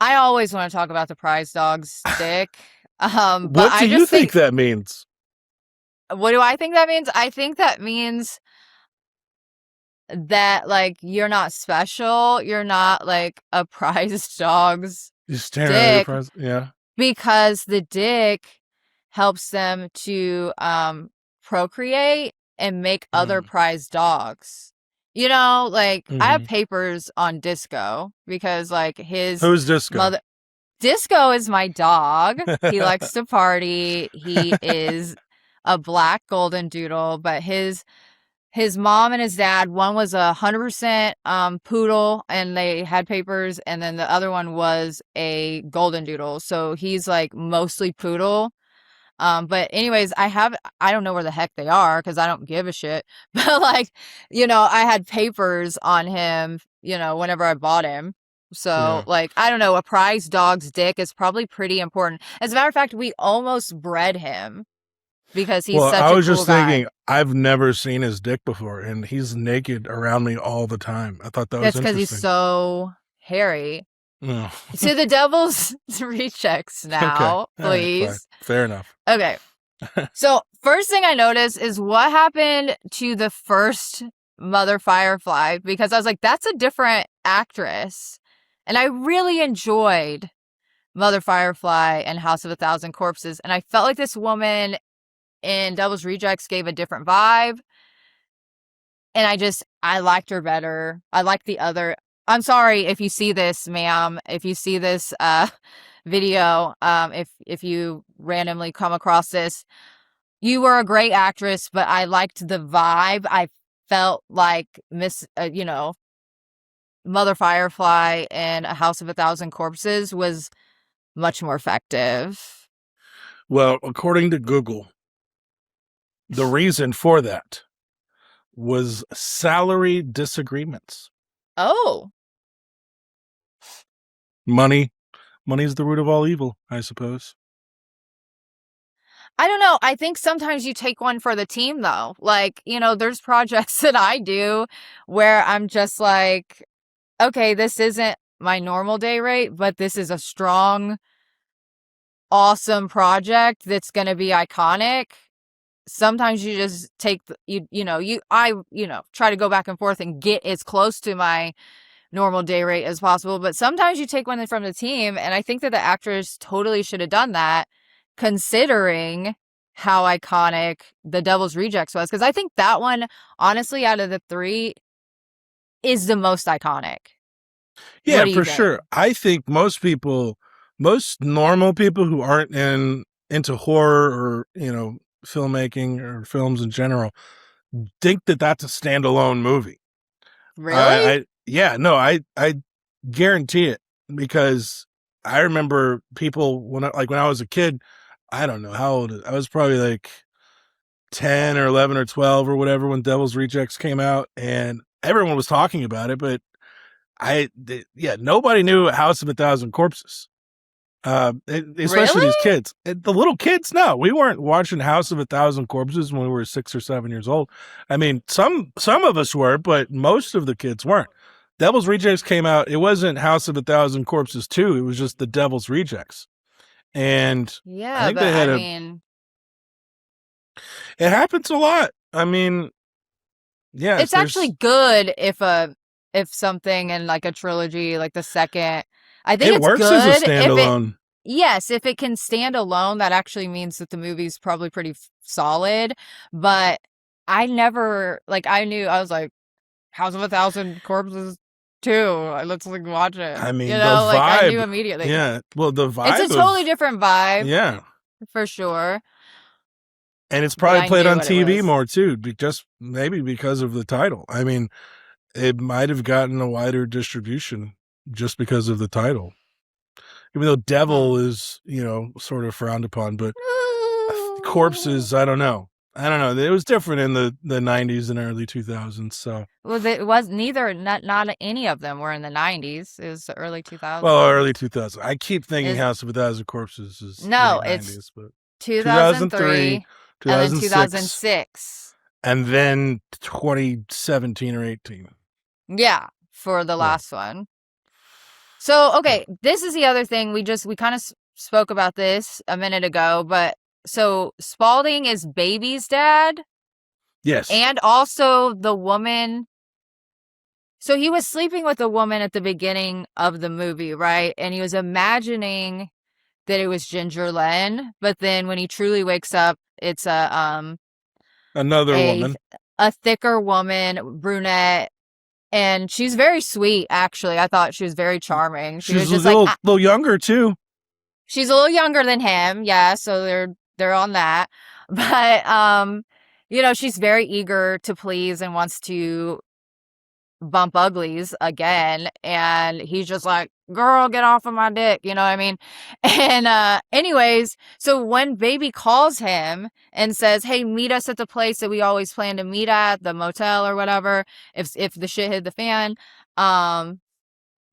I always want to talk about the prize dog's dick. But what do I you just think think, that means? what do I think that means? I think that means that like you're not special, you're not like a prized dog's You staring at your dick prize? Yeah. because the dick helps them to procreate and make other Mm. prized dogs. Like I have Mm-hmm. papers on Disco because like his Who's Disco? mother Disco is my dog. He likes to party. He is a black golden doodle, but his mom and his dad, one was 100% poodle and they had papers, and then the other one was a golden doodle. So he's like mostly poodle. But anyways, I don't know where the heck they are because I don't give a shit. But like, I had papers on him, whenever I bought him. So Yeah. like, I don't know, a prize dog's dick is probably pretty important. As a matter of fact, we almost bred him because he's Well, such I a was cool just guy. thinking, I've never seen his dick before, and he's naked around me all the time. I thought that was That's because he's interesting. so hairy. Oh. To the devil's rechecks Okay. now, All right. Fine. please. Fair enough. Okay. So, first thing I noticed is what happened to the first Mother Firefly because I was like, that's a different actress. And I really enjoyed Mother Firefly and House of a Thousand Corpses. And I felt like this woman in Devil's Rejects gave a different vibe. And I liked her better. I liked the other. I'm sorry if you see this, ma'am. If you see this video, if you randomly come across this, you were a great actress, but I liked the vibe. I felt like Mother Firefly and A House of a Thousand Corpses was much more effective. Well, according to Google, the reason for that was salary disagreements. Oh, Money. Money's the root of all evil, I suppose. I don't know. I think sometimes you take one for the team, though. Like, there's projects that I do where I'm just like, okay, this isn't my normal day rate, but this is a strong, awesome project that's going to be iconic. Sometimes you just take try to go back and forth and get as close to my normal day rate as possible, but sometimes you take one from the team, and I think that the actors totally should have done that, considering how iconic The Devil's Rejects was, because I think that one, honestly, out of the three, is the most iconic. What Yeah, do you for think? sure. I think most normal people who aren't into horror or, filmmaking or films in general think that that's a standalone movie. Really? Yeah, no, I guarantee it, because I remember people when I was a kid, I don't know how old I was, probably like 10 or 11 or 12 or whatever when Devil's Rejects came out, and everyone was talking about it, but nobody knew House of a Thousand Corpses. Especially Really? these kids. The little kids, no, we weren't watching House of a Thousand Corpses when we were 6 or 7 years old. I mean, some of us were, but most of the kids weren't. Devil's Rejects came out. It wasn't House of a Thousand Corpses 2. It was just the Devil's Rejects. And I Yeah, think but they had I a, mean, it happens a lot. I mean, yes, it's actually there's, good if something in like a trilogy, like the second, I think it it's works as a good if it standalone. yes, if it can stand alone, that actually means that the movie's probably pretty solid. But I never, like, I knew, I was like, House of a Thousand Corpses 2. Let's like watch it. I mean, the Like I knew vibe, immediately. yeah. Well, the It's a vibe totally of, different vibe yeah. for sure. And it's But probably I played knew on what it TV was. more too, just maybe because of the title. I mean, it might have gotten a wider distribution just because of the title. Even though Hmm. devil is, sort of frowned upon, but corpses, I don't know. I don't know. It was different in the 90s and early 2000s. So, Well, it was neither, not any of them were in the 90s. It was the early well, 2000s. early 2000s. I keep thinking Is House of a Thousand Corpses is No, late it's 90s, but 2003, 2003 and then 2006, 2006. and then 2017 or 18. Yeah, for the Yeah. last one. So, Yeah. okay, this is the other thing. We kind of spoke about this a minute ago, but so Spalding is Baby's dad Yes. and also the woman. So he was sleeping with a woman at the beginning of the movie, right? And he was imagining that it was Ginger Lynn, but then when he truly wakes up, it's Another a woman. a thicker woman, brunette, and she's very sweet. Actually, I thought she was very charming. She She's was a just like little younger too. she's a little younger than him, yeah. So they're on that, but she's very eager to please and wants to bump uglies again, and he's just like, girl, get off of my dick, you know what I mean? And anyways, so when Baby calls him and says, hey, meet us at the place that we always plan to meet at, the motel or whatever, if the shit hit the fan, blah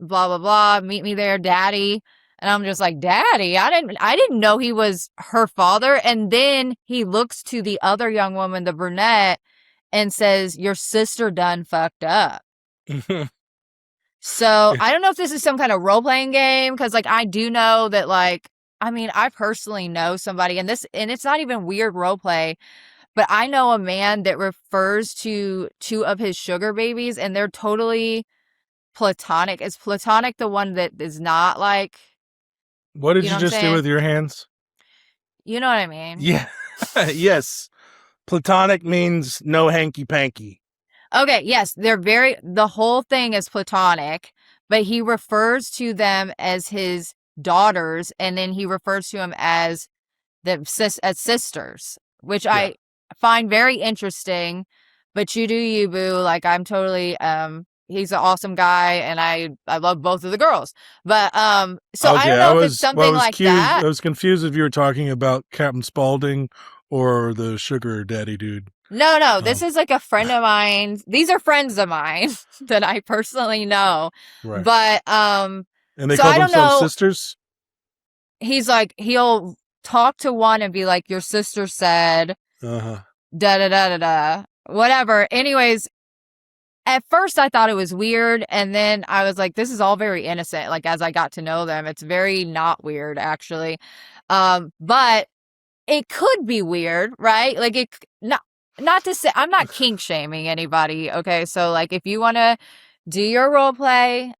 blah blah, meet me there, daddy. And I'm just like, daddy, I didn't know he was her father. And then he looks to the other young woman, the brunette, and says, your sister done fucked up. So I don't know if this is some kind of role playing game, because like I do know that, like, I mean, I personally know somebody, and it's not even weird role play, but I know a man that refers to two of his sugar babies, and they're totally platonic. Is platonic the one that is not like, What you did know you what I'm just do saying? with your hands? You know what I mean? Yeah. Yes. Platonic means no hanky panky. Okay, yes, the whole thing is platonic, but he refers to them as his daughters, and then he refers to them as as sisters, which Yeah. I find very interesting. But you do you, boo. Like I'm totally he's an awesome guy, and I love both of the girls. But so I Okay, don't know if it's something like I that. was confused if you were talking about Captain Spaulding or the sugar daddy dude. No, no, this Um, is like a friend of mine. These are friends of mine that I personally know. right. But And they so call I don't themselves know. sisters? He's like, he'll talk to one and be like, your sister said Uh-huh. da da da da da, whatever. Anyways, at first I thought it was weird, and then I was like, this is all very innocent. Like as I got to know them, it's very not weird actually. But it could be weird, right? Like it not to say I'm not kink shaming anybody, okay? So like if you want to do your role play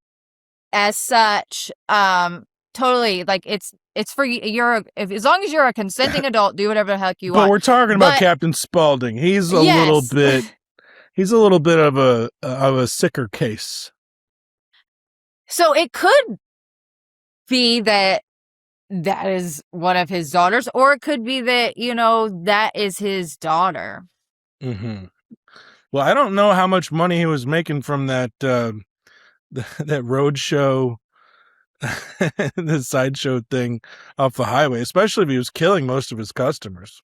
as such, totally, like it's for you. As long as you're a consenting adult, do whatever the heck you But want. we're talking about But Captain Spaulding. yes. He's a little bit of a sicker case. So it could be that that is one of his daughters, or it could be that, that is his daughter. Mm-hmm. Well, I don't know how much money he was making from that that road show, the sideshow thing off the highway, especially if he was killing most of his customers.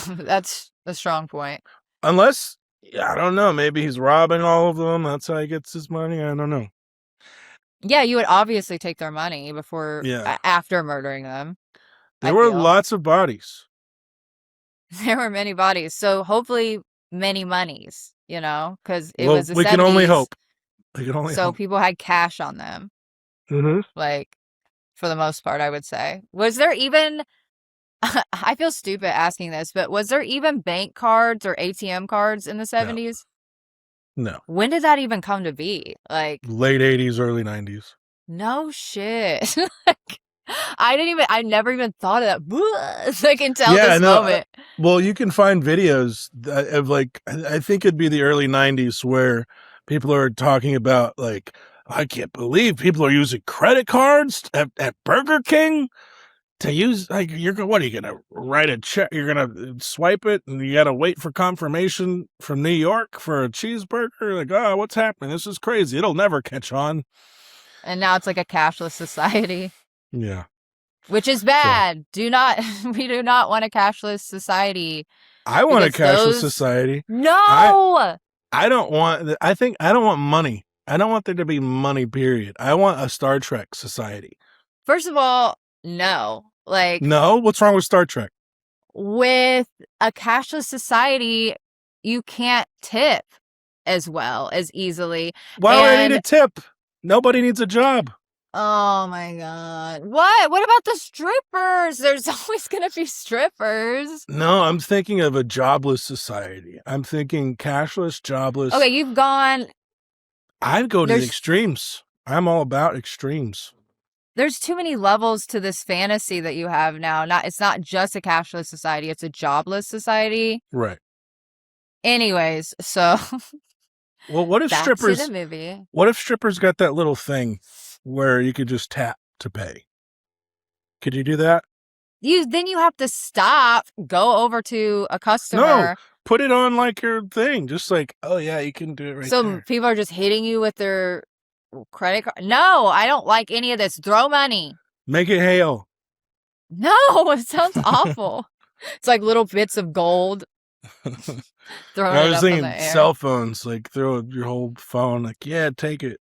That's a strong point. Unless, I don't know, maybe he's robbing all of them. That's how he gets his money. I don't know. Yeah, you would obviously take their money Yeah. after murdering them, There I were feel. lots of bodies. There were many bodies, so hopefully many monies, because it Well, was the we can only 70s, hope. We can only so hope. people had cash on them, Mm-hmm. like, for the most part, I would say. Was there even, I feel stupid asking this, but was there even bank cards or ATM cards in the No, 70s? no. When did that even come to be? Like, Late 80s, early 90s. no shit. Like, I never even thought of that, like, until Yeah, this no. moment. Well, you can find videos of like, I think it'd be the early 90s where people are talking about, like, I can't believe people are using credit cards at Burger King to use, like, what are you going to write a check? You're going to swipe it and you got to wait for confirmation from New York for a cheeseburger? Like, oh, what's happening? This is crazy. It'll never catch on. And now it's like a cashless society. Yeah. Which is So bad. We do not want a cashless society, I want a because cashless those, society. no! I don't want, I think, I don't want money. I don't want there to be money, period. I want a Star Trek society. First of all, no. Like, No? What's wrong with Star Trek? with a cashless society, you can't tip as well as easily. Why would I need a And tip? Nobody needs a job. oh my God. What about the strippers? There's always going to be strippers. No, I'm thinking of a jobless society. I'm thinking cashless, jobless. Okay, you've gone. I'd go to the There's extremes. I'm all about extremes. there's too many levels to this fantasy that you have now. It's not just a cashless society, it's a jobless society. Right. Anyways, so Well, what if back to the strippers movie. what if strippers got that little thing where you could just tap to pay? Could you do that? Then you have to stop, go over to a No. customer. Put it on like your thing. Just like, oh yeah, you can do it right So there. people are just hitting you with their credit card. No, I don't like any of this. Throw money. Make it hail. No, it sounds awful. It's like little bits of gold throwing I it was up in thinking the air. cell phones, like throw your whole phone, like, yeah, take it.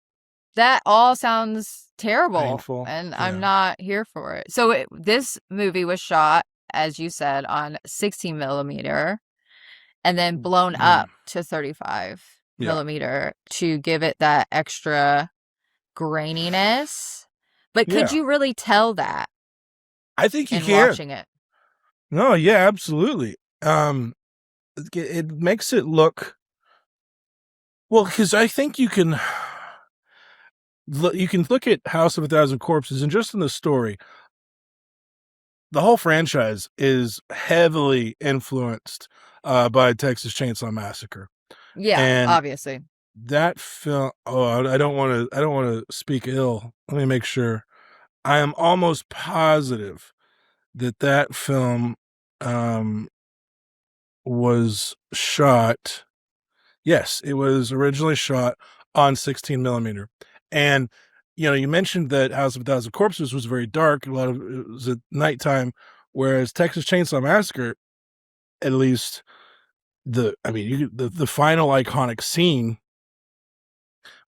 That all sounds terrible, Painful. and Yeah. I'm not here for it. So this movie was shot, as you said, on 16 millimeter and then blown up to 35 Yeah. millimeter to give it that extra graininess. But could Yeah. you really tell that I think you in can. watching it? No, yeah, absolutely. It makes it look well, because I think you can look at House of a Thousand Corpses, and just in the story, the whole franchise is heavily influenced by Texas Chainsaw Massacre. Yeah, And obviously. that film, I don't want to speak ill. Let me make sure. I am almost positive that film was shot. Yes, it was originally shot on 16 millimeter. And you mentioned that House of a Thousand Corpses was very dark. A lot of it was at nighttime, whereas Texas Chainsaw Massacre, at least the final iconic scene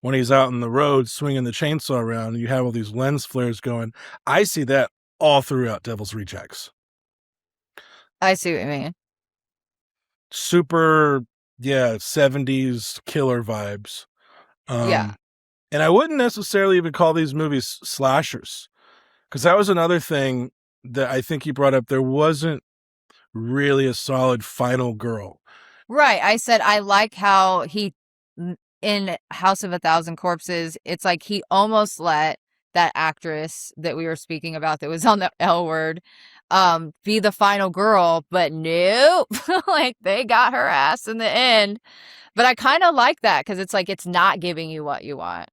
when he's out in the road swinging the chainsaw around, and you have all these lens flares going. I see that all throughout Devil's Rejects. I see what you mean. Super, yeah, 70s killer vibes. Yeah. And I wouldn't necessarily even call these movies slashers, because that was another thing that I think you brought up. There wasn't really a solid final girl. Right. I said I like how in House of a Thousand Corpses, it's like he almost let that actress that we were speaking about that was on the L Word be the final girl, but nope. Like they got her ass in the end. But I kind of like that because it's like it's not giving you what you want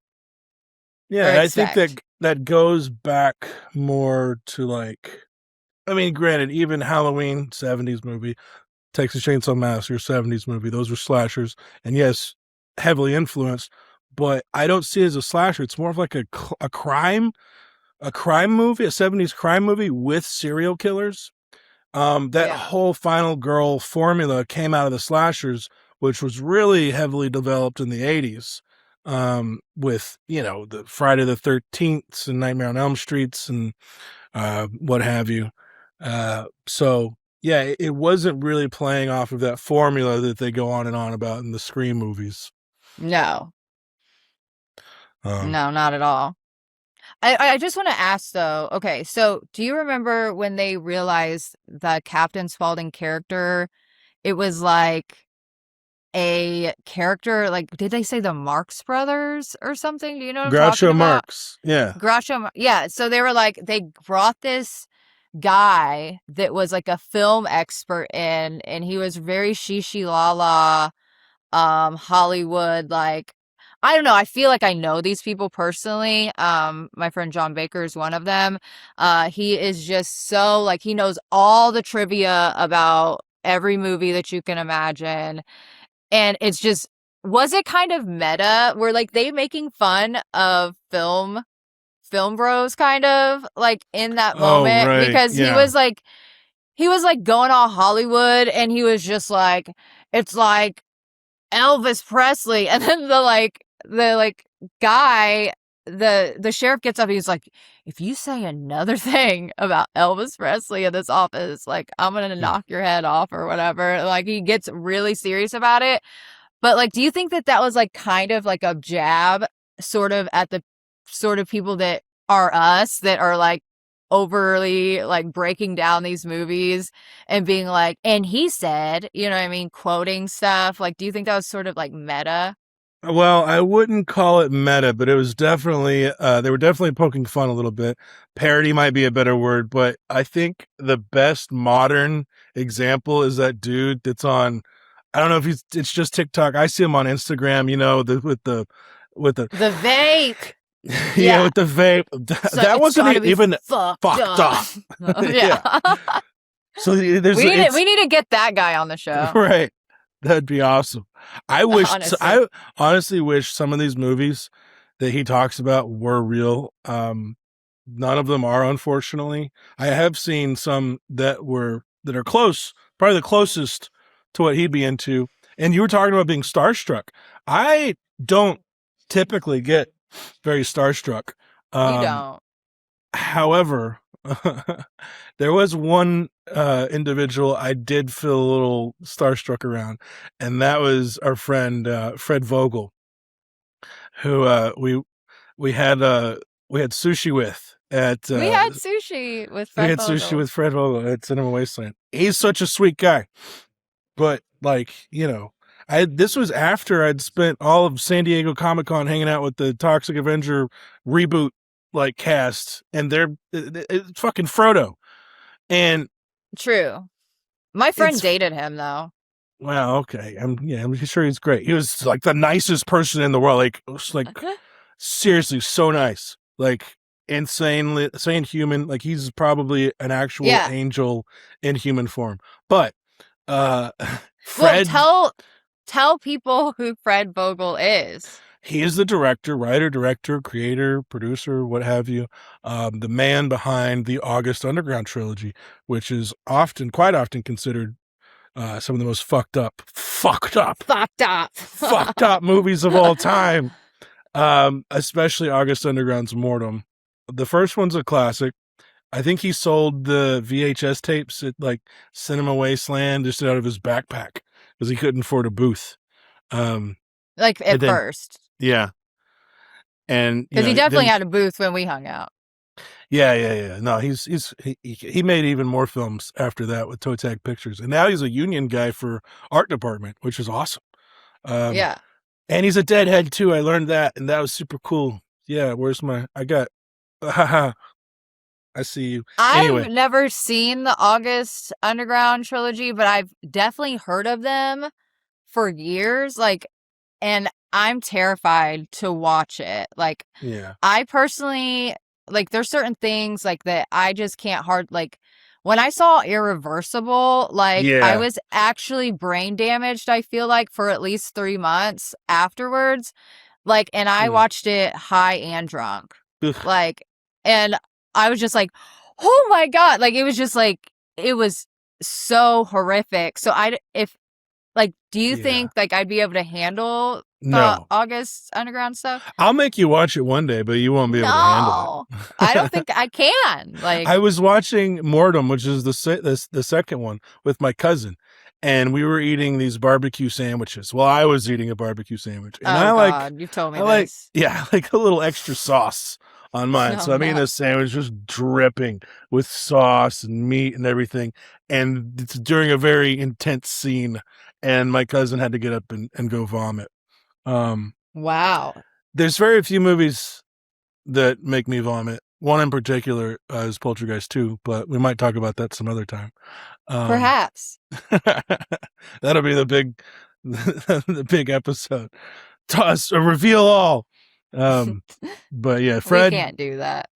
Yeah, or and I think expect. that goes back more to like, I mean, granted, even Halloween 70s movie, Texas Chainsaw Massacre 70s movie, those were slashers, and yes, heavily influenced. But I don't see it as a slasher. It's more of like a crime movie, a 70s crime movie with serial killers. That Yeah. whole final girl formula came out of the slashers, which was really heavily developed in the 80s, with, the Friday the 13th and Nightmare on Elm Streets and what have you. So, yeah, it wasn't really playing off of that formula that they go on and on about in the Scream movies. No. Um, No, not at all. I just want to ask though, okay, so do you remember when they realized the Captain Spaulding character, it was like a character, like, did they say the Marx Brothers or something? Do you know what I'm talking Groucho about? Marx, yeah. Groucho, yeah. So they were like, they brought this guy that was like a film expert in, and he was very shishi la la, Hollywood, like, I don't know. I feel like I know these people personally. My friend John Baker is one of them. He is just so like he knows all the trivia about every movie that you can imagine. And it's just was it kind of meta? Were like they making fun of film bros kind of like in that Oh, moment right, because yeah. he was like going all Hollywood and he was just like it's like Elvis Presley. And then the guy, the sheriff gets up, he's like, if you say another thing about Elvis Presley in this office, like I'm gonna knock your head off or whatever. Like he gets really serious about it. But like, do you think that was like kind of like a jab sort of at the sort of people that are us that are like overly like breaking down these movies and being like, and he said, you know what I mean, quoting stuff. Like, do you think that was sort of like meta? Well, I wouldn't call it meta, but it was definitely, they were definitely poking fun a little bit. Parody might be a better word, but I think the best modern example is that dude that's on, I don't know if it's just TikTok. I see him on Instagram, with the, The vape. yeah, Yeah. with the vape. So That it's wasn't gotta be even fucked fucked up. up. Yeah. Yeah. So there's, We need to get that guy on the show. right. That'd be awesome. Honestly. I honestly wish some of these movies that he talks about were real. None of them are, unfortunately. I have seen some that are close, probably the closest to what he'd be into. And you were talking about being starstruck. I don't typically get very starstruck. You Um, don't. However, there was one individual I did feel a little starstruck around, and that was our friend Fred Vogel, who we had sushi with at We had sushi with we Fred had sushi Vogel. with Fred Vogel at Cinema Wasteland. He's such a sweet guy, but like I this was after I'd spent all of San Diego Comic Con hanging out with the Toxic Avenger reboot like cast, and it's fucking Frodo. And True. My friend it's dated him though. well, okay. I'm sure he's great. He was like the nicest person in the world. Like, it was, like seriously, so nice. Like insane human. Like he's probably an actual Yeah. angel in human form. But uh Well, Fred, tell people who Fred Vogel is. He is the director, writer, director, creator, producer, what have you. The man behind the August Underground trilogy, which is quite often considered some of the most fucked up movies of all time. Especially August Underground's Mortem. The first one's a classic. I think he sold the VHS tapes at like Cinema Wasteland just out of his backpack because he couldn't afford a booth. Like And at then, first, yeah. And, because he definitely had a booth when we hung out. yeah. No, he made even more films after that with Toe Tag Pictures. And now he's a union guy for art department, which is awesome. Yeah. And he's a deadhead too. I learned that, and that was super cool. Yeah, I see you. I've Anyway, never seen the August Underground trilogy, but I've definitely heard of them for years. Like, and I'm terrified to watch it. Like, yeah. I personally, like, there's certain things like that I just can't like, when I saw Irreversible, like, I Yeah. was actually brain damaged, I feel like, for at least 3 months afterwards. Like, and I Mm. watched it high and drunk. Ugh. Like, and I was just like, oh my God. Like, it was just like, it was so horrific. So do you Yeah. think like I'd be able to handle the No. August Underground stuff? I'll make you watch it one day, but you won't be able to handle No, I don't it. think I can. I Like, was watching Mortem, which is the second one, with my cousin, and we were eating these barbecue sandwiches. Well, I was eating a barbecue sandwich, and oh God, you've told me this. yeah, I like a little extra sauce on mine. Oh So I'm eating no. this sandwich just dripping with sauce and meat and everything, and it's during a very intense scene, and my cousin had to get up and go vomit. Um, Wow. there's very few movies that make me vomit. One in particular is Poltergeist 2, but we might talk about that some other time. Perhaps. That'll be the big, the big episode. Toss or reveal all. But yeah, We Fred. can't do that.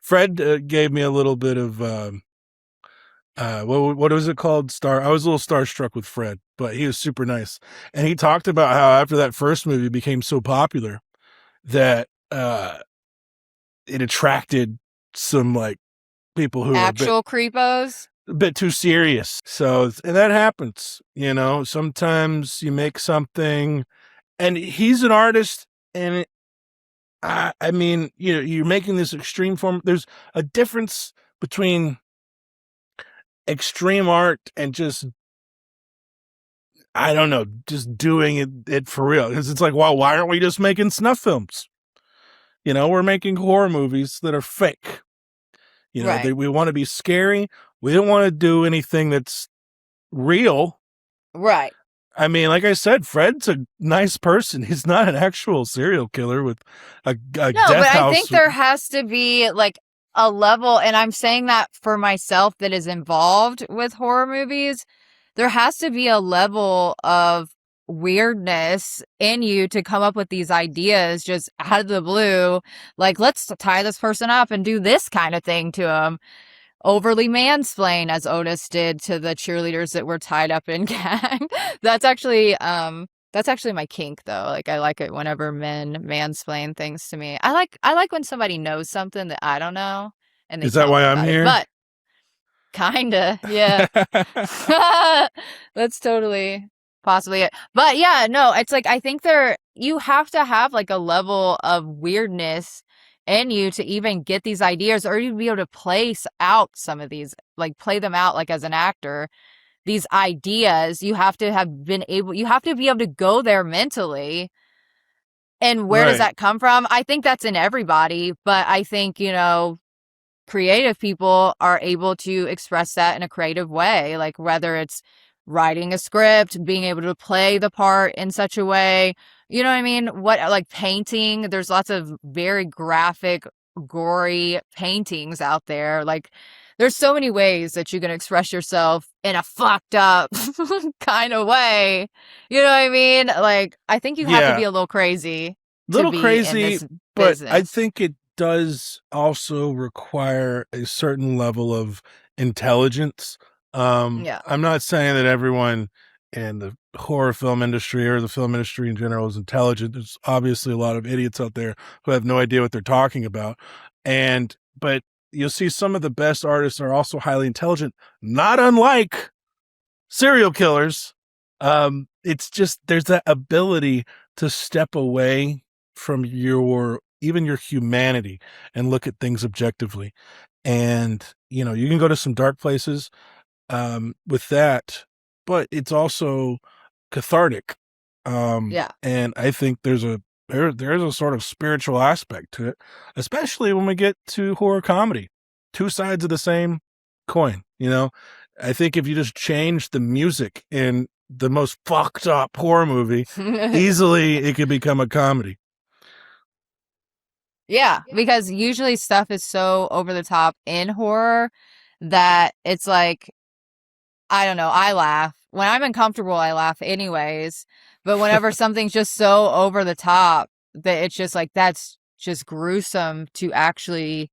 Fred gave me a little bit of what was it called? I was a little starstruck with Fred, but he was super nice, and he talked about how after that first movie became so popular that it attracted some like people who were Actual creepos. a bit too serious. So, and that happens, sometimes you make something, and he's an artist, and I mean, you're making this extreme form. There's a difference between extreme art and just, I don't know, just doing it for real. Because it's like, well, why aren't we just making snuff films? We're making horror movies that are fake. Right. We want to be scary. We don't want to do anything that's real. Right. I mean, like I said, Fred's a nice person. He's not an actual serial killer with a No, death but house. I think there has to be like a level, and I'm saying that for myself that is involved with horror movies. There has to be a level of weirdness in you to come up with these ideas just out of the blue. Like, let's tie this person up and do this kind of thing to them. Overly mansplain, as Otis did to the cheerleaders that were tied up in gang. That's actually my kink, though. Like, I like it whenever men mansplain things to me. I like when somebody knows something that I don't know and they Is that tell why me I'm about it. here? But kinda, yeah. That's totally possibly it. But yeah, no, it's like I think you have to have like a level of weirdness in you to even get these ideas, or you'd be able to place out some of these, like play them out like as an actor. These ideas, you have to be able to go there mentally. And where does Right. that come from? I think that's in everybody, but I think, creative people are able to express that in a creative way, like whether it's writing a script, being able to play the part in such a way, you know what I mean? Like painting, there's lots of very graphic, gory paintings out there. Like there's so many ways that you can express yourself in a fucked up kind of way. You know what I mean? Like I think you have to be Yeah. a little crazy to Little be in crazy, this but I business. think it does also require a certain level of intelligence. Yeah. I'm not saying that everyone and the horror film industry or the film industry in general is intelligent. There's obviously a lot of idiots out there who have no idea what they're talking about. But you'll see some of the best artists are also highly intelligent, not unlike serial killers. It's just there's that ability to step away from even your humanity and look at things objectively. And, you know, you can go to some dark places with that, but it's also cathartic. Yeah. And I think there's a sort of spiritual aspect to it, especially when we get to horror comedy. Two sides of the same coin, you know? I think if you just change the music in the most fucked up horror movie, easily it could become a comedy. Yeah, because usually stuff is so over the top in horror that it's like, I don't know, I laugh. When I'm uncomfortable, I laugh anyways. But whenever something's just so over the top that it's just like, that's just gruesome to actually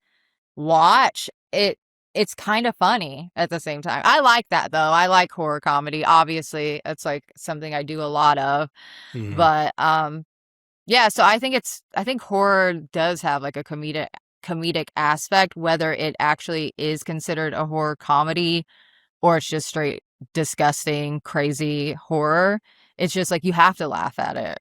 watch, it's kind of funny at the same time. I like that though. I like horror comedy. Obviously, it's like something I do a lot of. Mhm. But yeah, so I think horror does have like a comedic aspect, whether it actually is considered a horror comedy or it's just straight disgusting, crazy horror. It's just like you have to laugh at it.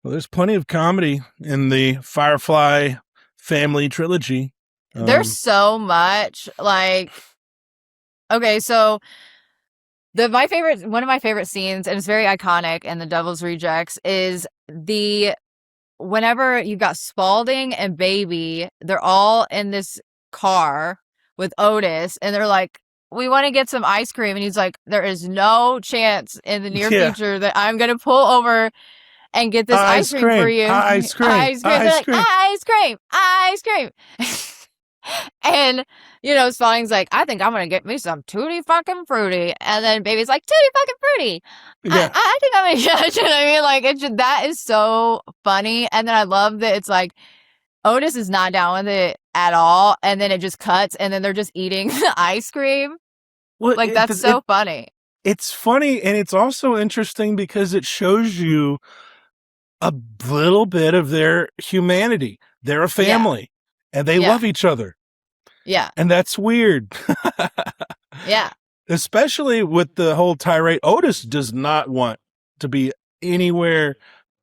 Well, there's plenty of comedy in the Firefly Family Trilogy. There's so much like, okay, so one of my favorite scenes, and it's very iconic in The Devil's Rejects, is whenever you got Spalding and Baby, they're all in this car with Otis, and they're like, we want to get some ice cream. And he's like, there is no chance in the near future that I'm going to pull over and get this ice cream for you. Ice cream. Ice cream. They're like, ice cream. Ice cream. And, you know, Spalding's like, I think I'm going to get me some Tutti fucking Fruity. And then Baby's like, Tutti fucking Fruity. Yeah. I think I'm going to judge it. I mean, like, that is so funny. And then I love that it's like, Otis is not down with it at all. And then it just cuts. And then they're just eating the ice cream. Well, like, that's so funny. It's funny. And it's also interesting because it shows you a little bit of their humanity. They're a family and they love each other. Yeah. And that's weird. Yeah. Especially with the whole tirade. Otis does not want to be anywhere,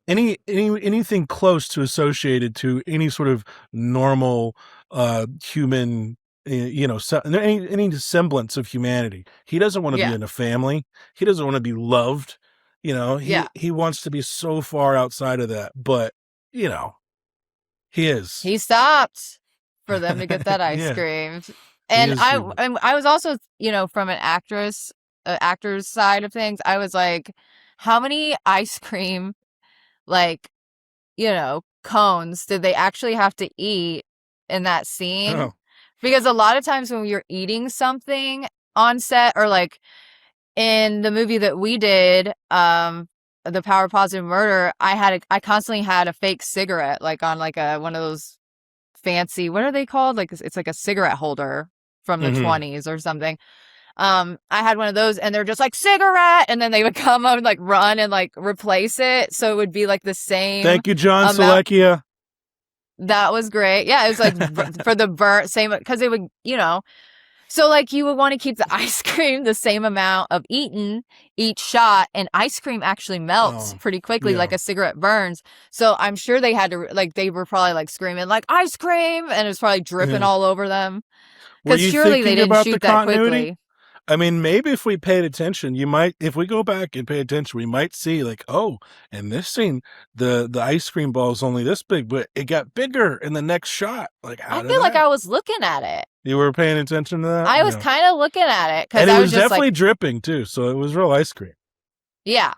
anything close to associated to any sort of normal human, you know, any semblance of humanity. He doesn't want to be in a family. He doesn't want to be loved. You know, he wants to be so far outside of that. But, you know, he is. He stopped for them to get that ice cream. And I was also, you know, from an actor's side of things, I was like, how many ice cream, like, you know, cones did they actually have to eat in that scene? Oh. Because a lot of times when you're eating something on set, or like in the movie that we did, The Power of Positive Murder, I constantly had a fake cigarette, like on like one of those fancy, what are they called? Like, it's like a cigarette holder from the 20s or something. I had one of those, and they're just like, cigarette, and then they would come up and like run and like replace it, so it would be like the same. Thank you, John Selecchia. That was great. Yeah, it was like for the burnt same, because it would, you know, so like you would want to keep the ice cream the same amount of eaten each shot, and ice cream actually melts pretty quickly, like a cigarette burns. So I'm sure they had to, like, they were probably like screaming like ice cream, and it was probably dripping all over them, because surely they didn't shoot that quickly. I mean, maybe if we paid attention, if we go back and pay attention, we might see like, oh, in this scene, the ice cream ball is only this big, but it got bigger in the next shot. Like, I feel like I was looking at it. You were paying attention to that? I was kind of looking at it, and it was definitely dripping too. So it was real ice cream. Yeah,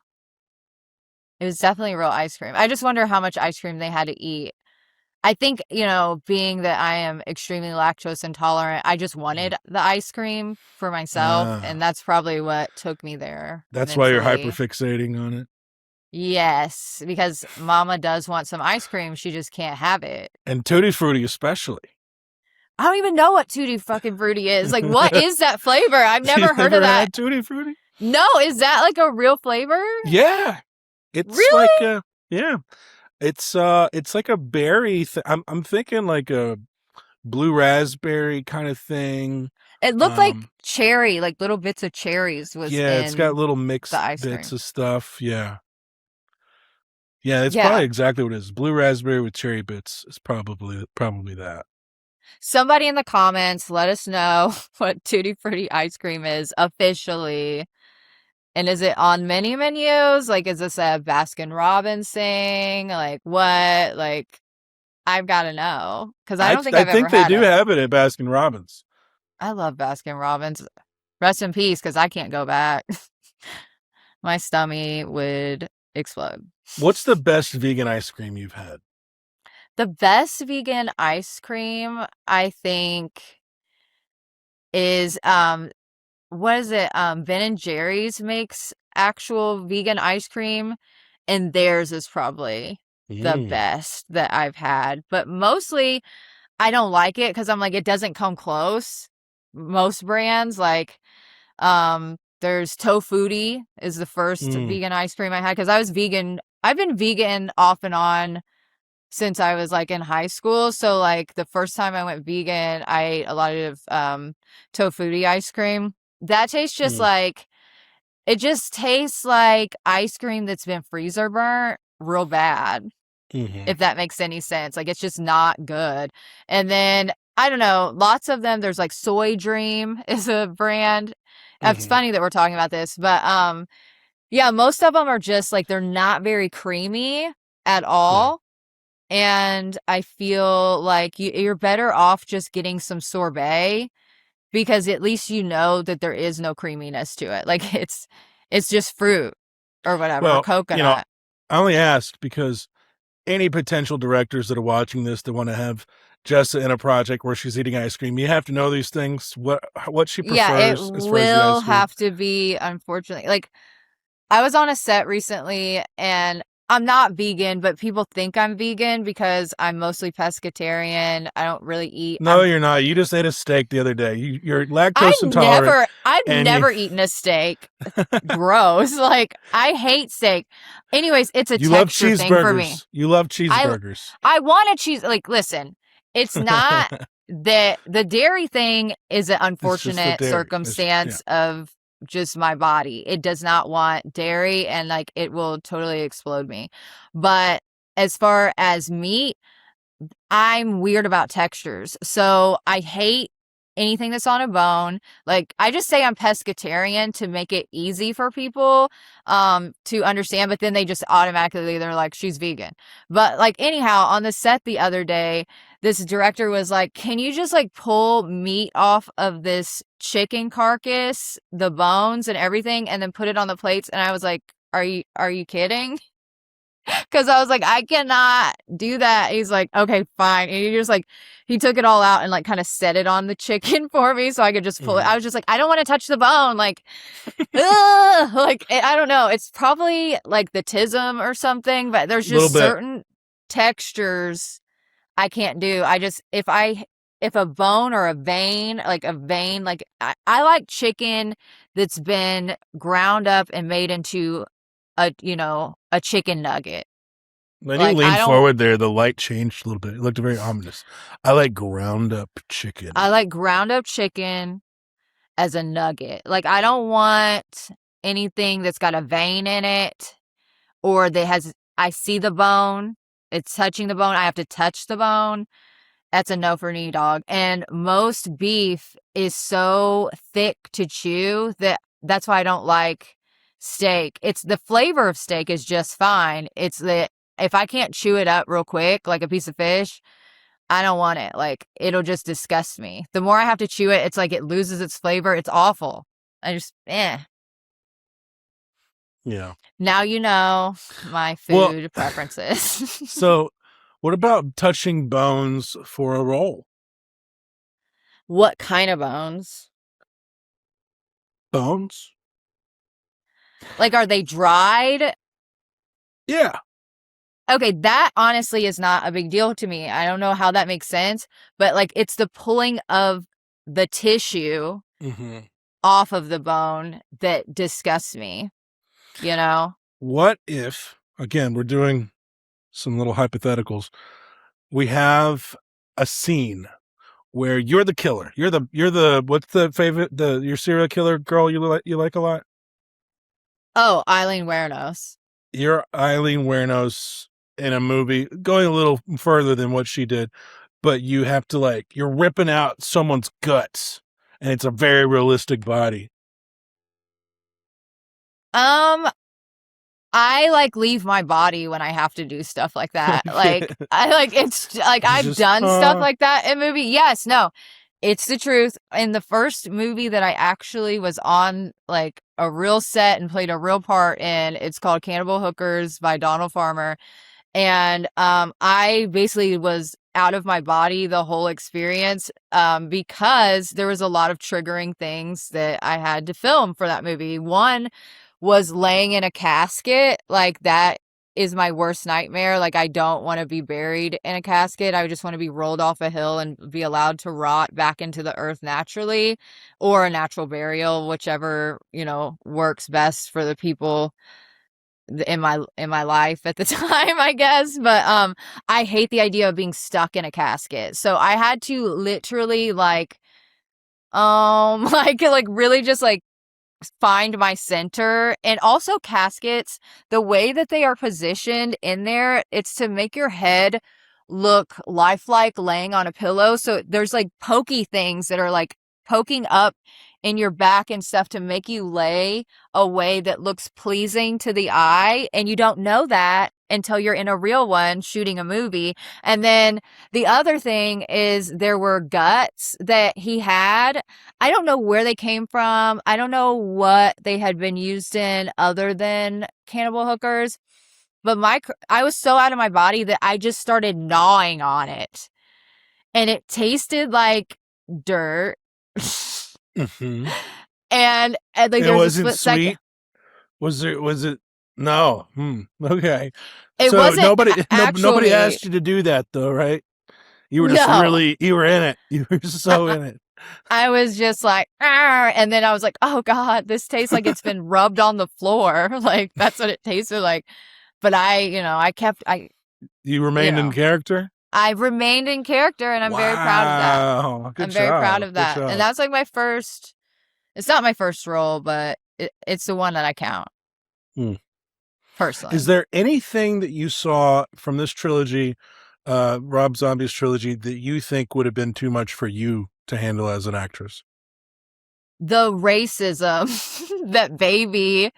it was definitely real ice cream. I just wonder how much ice cream they had to eat. I think, you know, being that I am extremely lactose intolerant, I just wanted the ice cream for myself, and that's probably what took me there. That's why you're hyperfixating on it? Yes, because Mama does want some ice cream. She just can't have it. And Tutti Frutti especially. I don't even know what Tutti fucking Frutti is. Like, what is that flavor? I've never heard of that. Had Tutti Frutti? No, is that like a real flavor? Yeah, it's like Really? yeah, it's like a berry. I'm thinking like a blue raspberry kind of thing. It looked like Um, cherry, like little bits of cherries was yeah, it's got in little the mixed ice bits cream. of stuff. Yeah, yeah, it's Yeah. probably exactly what it is. Blue raspberry with cherry bits is probably that. Somebody in the comments, let us know what Tutti Frutti ice cream is officially. And is it on many menus? Like, is this a Baskin Robbins thing? Like, what? Like, I've got to know because I don't think I I've ever think they had do it. have it at Baskin Robbins. I love Baskin Robbins. Rest in peace because I can't go back. My stomach would explode. What's the best vegan ice cream you've had? The best vegan ice cream, I think, is what is it? Ben and Jerry's makes actual vegan ice cream, and theirs is probably the Mm, best that I've had. But mostly I don't like it because I'm like, it doesn't come close. Most brands, like there's Tofutti is the first mm, vegan ice cream I had because I was vegan. I've been vegan off and on since I was like in high school. So like the first time I went vegan, I ate a lot of Tofutti ice cream. That tastes just mm, like it just tastes like ice cream that's been freezer burnt real bad, mm-hmm, if that makes any sense. Like it's just not good. And then I don't know, lots of them. There's like Soy Dream is a brand. It's mm-hmm. funny that we're talking about this, but yeah, most of them are just like they're not very creamy at Yeah. all. And I feel like you're better off just getting some sorbet because at least you know that there is no creaminess to it. Like it's just fruit or whatever, or Well, coconut. I only ask because any potential directors that are watching this that want to have Jessa in a project where she's eating ice cream, you have to know these things. What she Yeah, it prefers as far as the will ice cream. have to be, unfortunately. Like I was on a set recently and I'm not vegan, but people think I'm vegan because I'm mostly pescatarian. I don't really eat. No, you're not. You just ate a steak the other day. You're I lactose intolerant, never I've and you never eaten a steak. Gross. Like I hate steak. Anyways, it's a you love texture thing for me. cheeseburgers. You love I cheeseburgers. I want to choose like listen, it's not that the dairy thing is an It's just the unfortunate dairy. Yeah. circumstance of just my body. It does not want dairy and like it will totally explode me. But as far as meat, I'm weird about textures. So I hate anything that's on a bone. Like I just say I'm pescatarian to make it easy for people to understand, but then they just automatically they're like she's vegan. But like anyhow, on the set the other day, this director was like, "Can you just like pull meat off of this chicken carcass, the bones and everything and then put it on the plates?" And I was like, "Are you kidding?" Cause I was like, I cannot do that. He's like, okay, fine. And he just like, he took it all out and like kind of set it on the chicken for me so I could just pull it. Mm-hmm. I was just like, I don't want to touch the bone. Like, ugh! Like, I don't know. It's probably like the tism or something, but there's A little just bit. certain textures I can't do. If a bone or a vein, like I like chicken that's been ground up and made into a chicken nugget. When you Like leaned forward there, the light changed a little bit. It looked very ominous. I like ground up chicken. I like ground up chicken as a nugget. Like I don't want anything that's got a vein in it or that has I see the bone, it's touching the bone, I have to touch the bone. That's a no for me, dog. And most beef is so thick to chew that's why I don't like steak. It's the flavor of steak is just fine. It's the if I can't chew it up real quick like a piece of fish, I don't want it. Like it'll just disgust me. The more I have to chew it, it's like it loses its flavor. It's awful. I just Yeah. Now you know my Well, food preferences. so what about touching bones for a roll? What kind of bones? Bones? Like are they dried? Yeah. Okay, that honestly is not a big deal to me. I don't know how that makes sense, but like it's the pulling of the tissue Mm-hmm. off of the bone that disgusts me, you know? What if, again, we're doing some little hypotheticals. We have a scene where you're the killer. You're the what's the favorite your serial killer girl you like a lot? Oh, Eileen Wernos. You're Eileen Wernos in a movie, going a little further than what she did, but you have to you're ripping out someone's guts, and it's a very realistic body. Um, I leave my body when I have to do stuff like that. Okay. It's like It's I've just done stuff like that in movie. Yes, no. It's the truth. In the first movie that I actually was on a real set and played a real part in, it's called Cannibal Hookers by Donald Farmer. And I basically was out of my body the whole experience because there was a lot of triggering things that I had to film for that movie. One was laying in a casket. Like, that is my worst nightmare. Like, I don't want to be buried in a casket. I just want to be rolled off a hill and be allowed to rot back into the earth naturally, or a natural burial, whichever, works best for the people in my life at the time, I guess. But I hate the idea of being stuck in a casket. So I had to literally really just find my center. And also, caskets, the way that they are positioned in there, it's to make your head look lifelike laying on a pillow. So there's pokey things that are poking up in your back and stuff to make you lay a way that looks pleasing to the eye, and you don't know that until you're in a real one shooting a movie. And then the other thing is, there were guts that he had. I don't know where they came from. I don't know what they had been used in other than Cannibal Hookers, but I was so out of my body that I just started gnawing on it, and it tasted like dirt. mm-hmm. And It there was a wasn't split second. sweet. Was it? No. Okay. It So wasn't nobody actually. asked you to do that though, right? You were just No. you were in it. You were so in it. I was just like, "Arr," and then I was like, oh God, this tastes like it's been rubbed on the floor. Like, that's what it tasted like. But You remained in character? I remained in character, and I'm very proud of that. Wow. Good I'm very proud job. of Good that. And job. that's my first, it's not my first role, but it's the one that I count. Personally. Is there anything that you saw from this trilogy, Rob Zombie's trilogy, that you think would have been too much for you to handle as an actress? The racism that Baby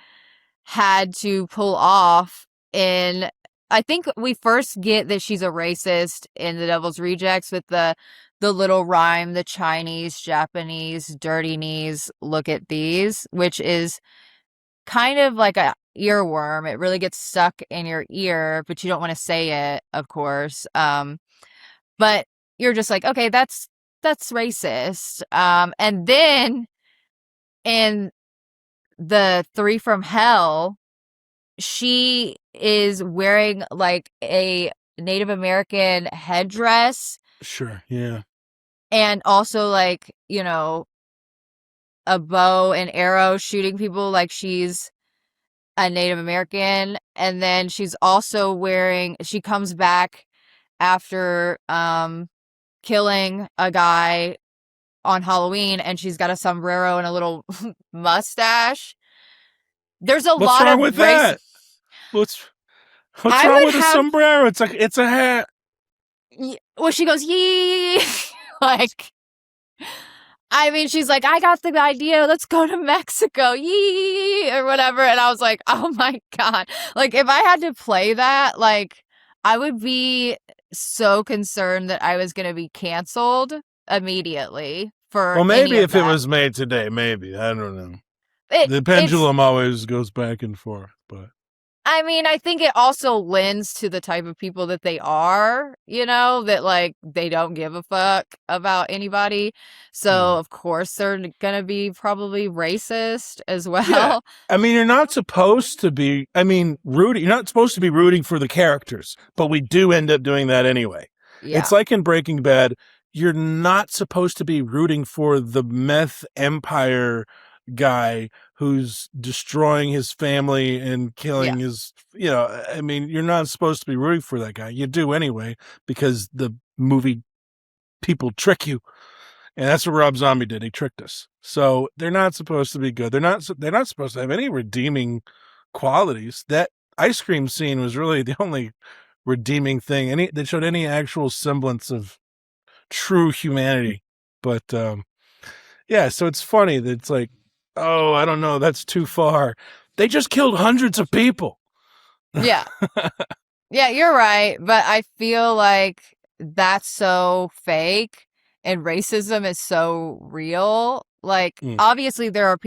had to pull off in, I think we first get that she's a racist in The Devil's Rejects with the little rhyme, the Chinese, Japanese, dirty knees, look at these, which is kind of like a earworm. It really gets stuck in your ear, but you don't want to say it, of course. But you're just like, okay, that's racist. And then in the Three from Hell, she is wearing a Native American headdress. Sure, yeah. And also a bow and arrow shooting people like she's a Native American. And then she's also she comes back after killing a guy on Halloween, and she's got a sombrero and a little mustache. There's a What's lot wrong of with race. that? What's wrong with a sombrero? It's a hat. Well, she goes, yee. I mean, she's like, I got the idea. Let's go to Mexico, yee, or whatever. And I was like, oh my God. If I had to play that, I would be so concerned that I was going to be canceled immediately for Well, maybe if that. it was made today, maybe. I don't know. The pendulum always goes back and forth, but I mean, I think it also lends to the type of people that they are, that they don't give a fuck about anybody. So, of course, they're going to be probably racist as well. Yeah. I mean, you're not supposed to be, rooting. You're not supposed to be rooting for the characters, but we do end up doing that anyway. Yeah. It's like in Breaking Bad, you're not supposed to be rooting for the meth empire guy who's destroying his family and Yeah. killing his, I mean, you're not supposed to be rooting for that guy. You do anyway, because the movie people trick you. And that's what Rob Zombie did. He tricked us. So they're not supposed to be good. They're not supposed to have any redeeming qualities. That ice cream scene was really the only redeeming thing. That showed any actual semblance of true humanity. But yeah, so it's funny that it's like, oh, I don't know, that's too far. They just killed hundreds of people. Yeah. Yeah, you're right. But I feel like that's so fake and racism is so real. Like, Mm, obviously, there are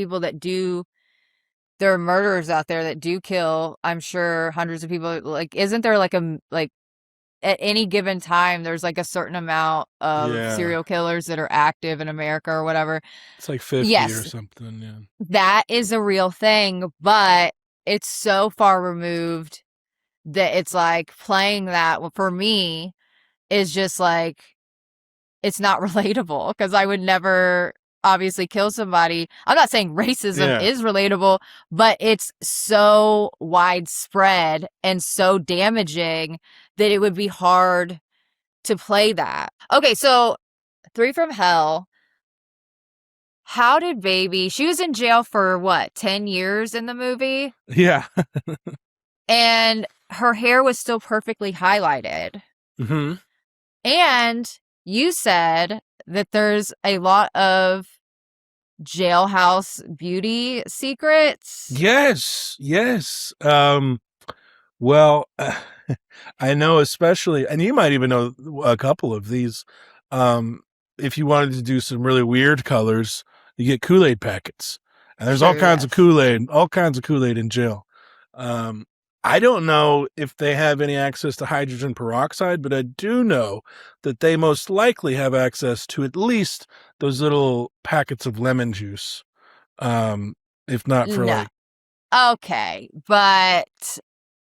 murderers out there that do kill, I'm sure, hundreds of people. Like, isn't there like, at any given time, there's like a certain amount of yeah, serial killers that are active in America or whatever? it's like 50 or Yes, something. Yeah, that is a real thing, but it's so far removed that it's like playing that for me is just like it's not relatable because I would never obviously kill somebody. I'm not saying racism yeah. is relatable, but it's so widespread and so damaging that it would be hard to play that. Okay, so Three from Hell. How did Baby? She was in jail for what, 10 years in the movie? Yeah. And her hair was still perfectly highlighted. Hmm. And you said that there's a lot of jailhouse beauty secrets. Yes, yes. Well, I know, especially, and you might even know a couple of these. Um, if you wanted to do some really weird colors, you get Kool-Aid packets, and there's True, yes. All kinds of Kool-Aid in jail. Um, I don't know if they have any access to hydrogen peroxide, but I do know that they most likely have access to at least those little packets of lemon juice. Um, if not for No. like Okay, but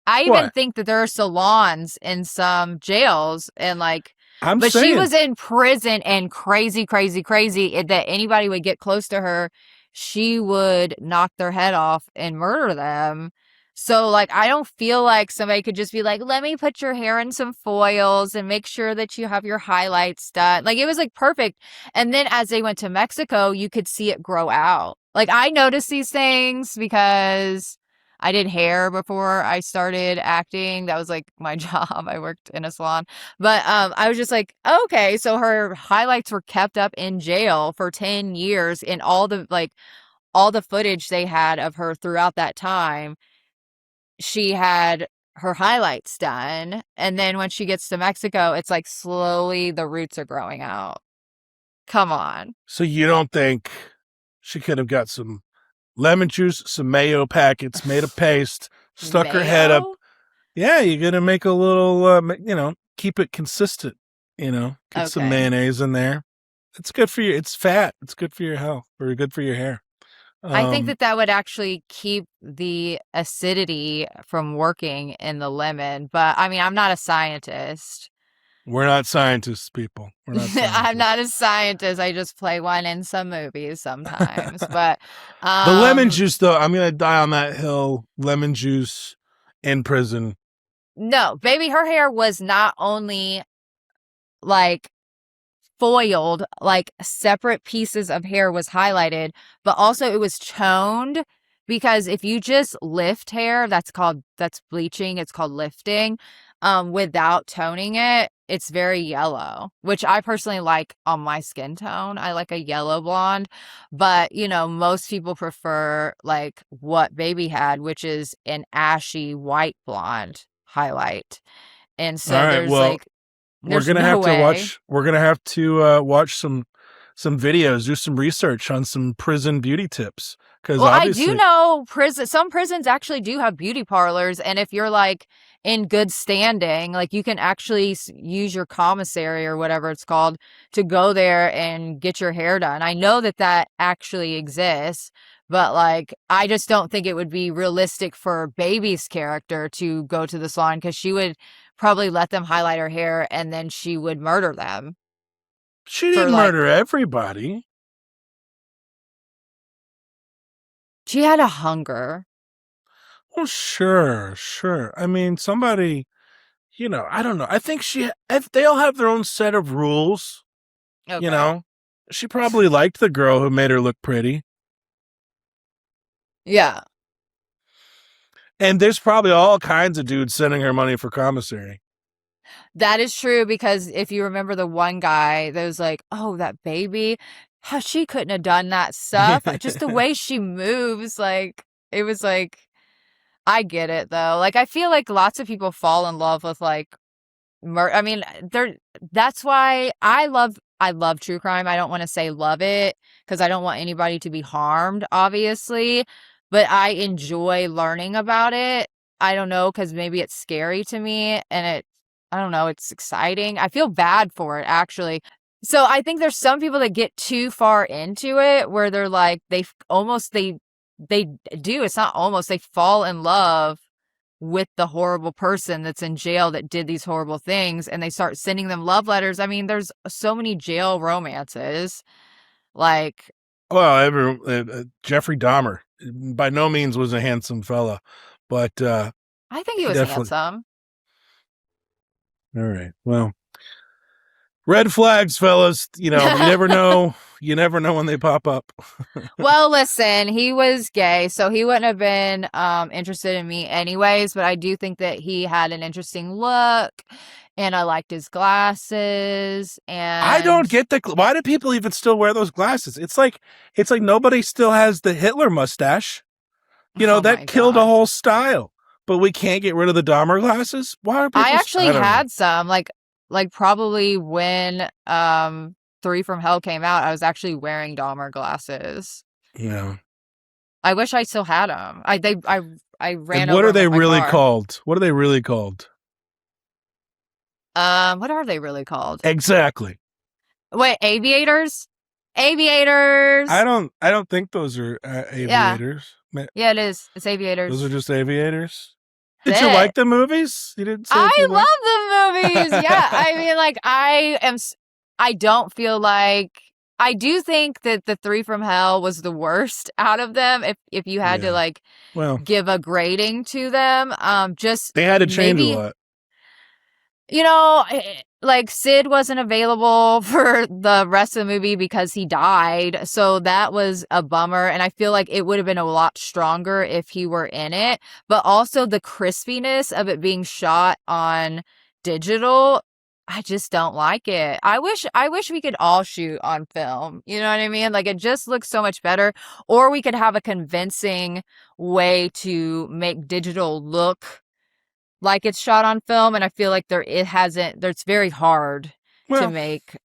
I even what? think that there are salons in some jails and like, I'm but she saying. was in prison and crazy, crazy, crazy that anybody would get close to her, she would knock their head off and murder them. So like, I don't feel like somebody could just be like, let me put your hair in some foils and make sure that you have your highlights done. Like it was like perfect. And then as they went to Mexico, you could see it grow out. Like I noticed these things because I did hair before I started acting. That was like my job. I worked in a salon. But I was just like, okay, so her highlights were kept up in jail for 10 years and all the footage they had of her throughout that time, she had her highlights done. And then when she gets to Mexico, it's like slowly the roots are growing out. Come on. So you don't think she could have got some lemon juice, some mayo packets, made a paste, stuck her head up? Mayo? Yeah, you're gonna make a little, keep it consistent. Get some Okay. mayonnaise in there. It's good for you. It's fat. It's good for your health, or good for your hair. I think Um, that that would actually keep the acidity from working in the lemon, but I mean, I'm not a scientist. we're not scientists, people. We're not I'm scientists. not a scientist. I just play one in some movies sometimes. But The lemon um juice, though, I'm gonna die on that hill. Lemon juice in prison. no, baby, her hair was not only like foiled, like separate pieces of hair was highlighted, but also it was toned because if you just lift hair, that's bleaching, it's called lifting. Without toning it, it's very yellow, which I personally like on my skin tone. I like a yellow blonde, but most people prefer like what baby had, which is an ashy white blonde highlight. And All so right. there's Well, like we're there's gonna no have to way. watch. We're gonna have to watch some videos, do some research on some prison beauty tips, because Well, I do obviously, know some prisons actually do have beauty parlors, and if you're like in good standing, like you can actually use your commissary or whatever it's called to go there and get your hair done. I know that that actually exists, but like I just don't think it would be realistic for Baby's character to go to the salon because she would probably let them highlight her hair and then she would murder them she for didn't like murder everybody. She had a hunger. Well, sure, sure. I mean, somebody, I don't know. I think if they all have their own set of rules, you Okay. know. She probably liked the girl who made her look pretty. Yeah. And there's probably all kinds of dudes sending her money for commissary. That is true because if you remember the one guy that was like, oh, that baby, how she couldn't have done that stuff. Just the way she moves, like, it was like, I get it though. Like, I feel like lots of people fall in love with like, I mean, that's why I love true crime. I don't want to say love it because I don't want anybody to be harmed, obviously, but I enjoy learning about it. I don't know, because maybe it's scary to me and I don't know, it's exciting. I feel bad for it, actually. So I think there's some people that get too far into it where they're like, they do, it's not almost, they fall in love with the horrible person that's in jail that did these horrible things and they start sending them love letters. I mean, there's so many jail romances. Like, Well, Jeffrey Dahmer by no means was a handsome fella, but I think he he was definitely. handsome. All right. Well, red flags, fellas. You never know. You never know when they pop up. Well, listen, he was gay, so he wouldn't have been interested in me anyways, but I do think that he had an interesting look and I liked his glasses I don't and get why do people even still wear those glasses? It's like nobody still has the Hitler mustache. oh That my killed a god. whole style. But we can't get rid of the Dahmer glasses. Why are I people? actually I don't know. had some like probably when Three from Hell came out, I was actually wearing Dahmer glasses. Yeah. I wish I still had them. I ran And what over are them they with my really car. called? What are they really called? What are they really called? Exactly. Wait, aviators? I Aviators. don't. I don't think those are Yeah. aviators. Yeah, it is. It's Those are aviators. just aviators. Did you That's it. like the movies? You didn't say if I you like. love the movies. Yeah, I mean, like, I don't feel like, I do think that the Three from Hell was the worst out of them. If you had to Yeah. like Well, give a grading to them, just they had to change a maybe, lot. like Sid wasn't available for the rest of the movie because he died. So that was a bummer. And I feel like it would have been a lot stronger if he were in it. But also the crispiness of it being shot on digital, I just don't like it. I wish we could all shoot on film. You know what I mean? Like it just looks so much better. Or we could have a convincing way to make digital look like it's shot on film, and I feel like there's very hard to Well, make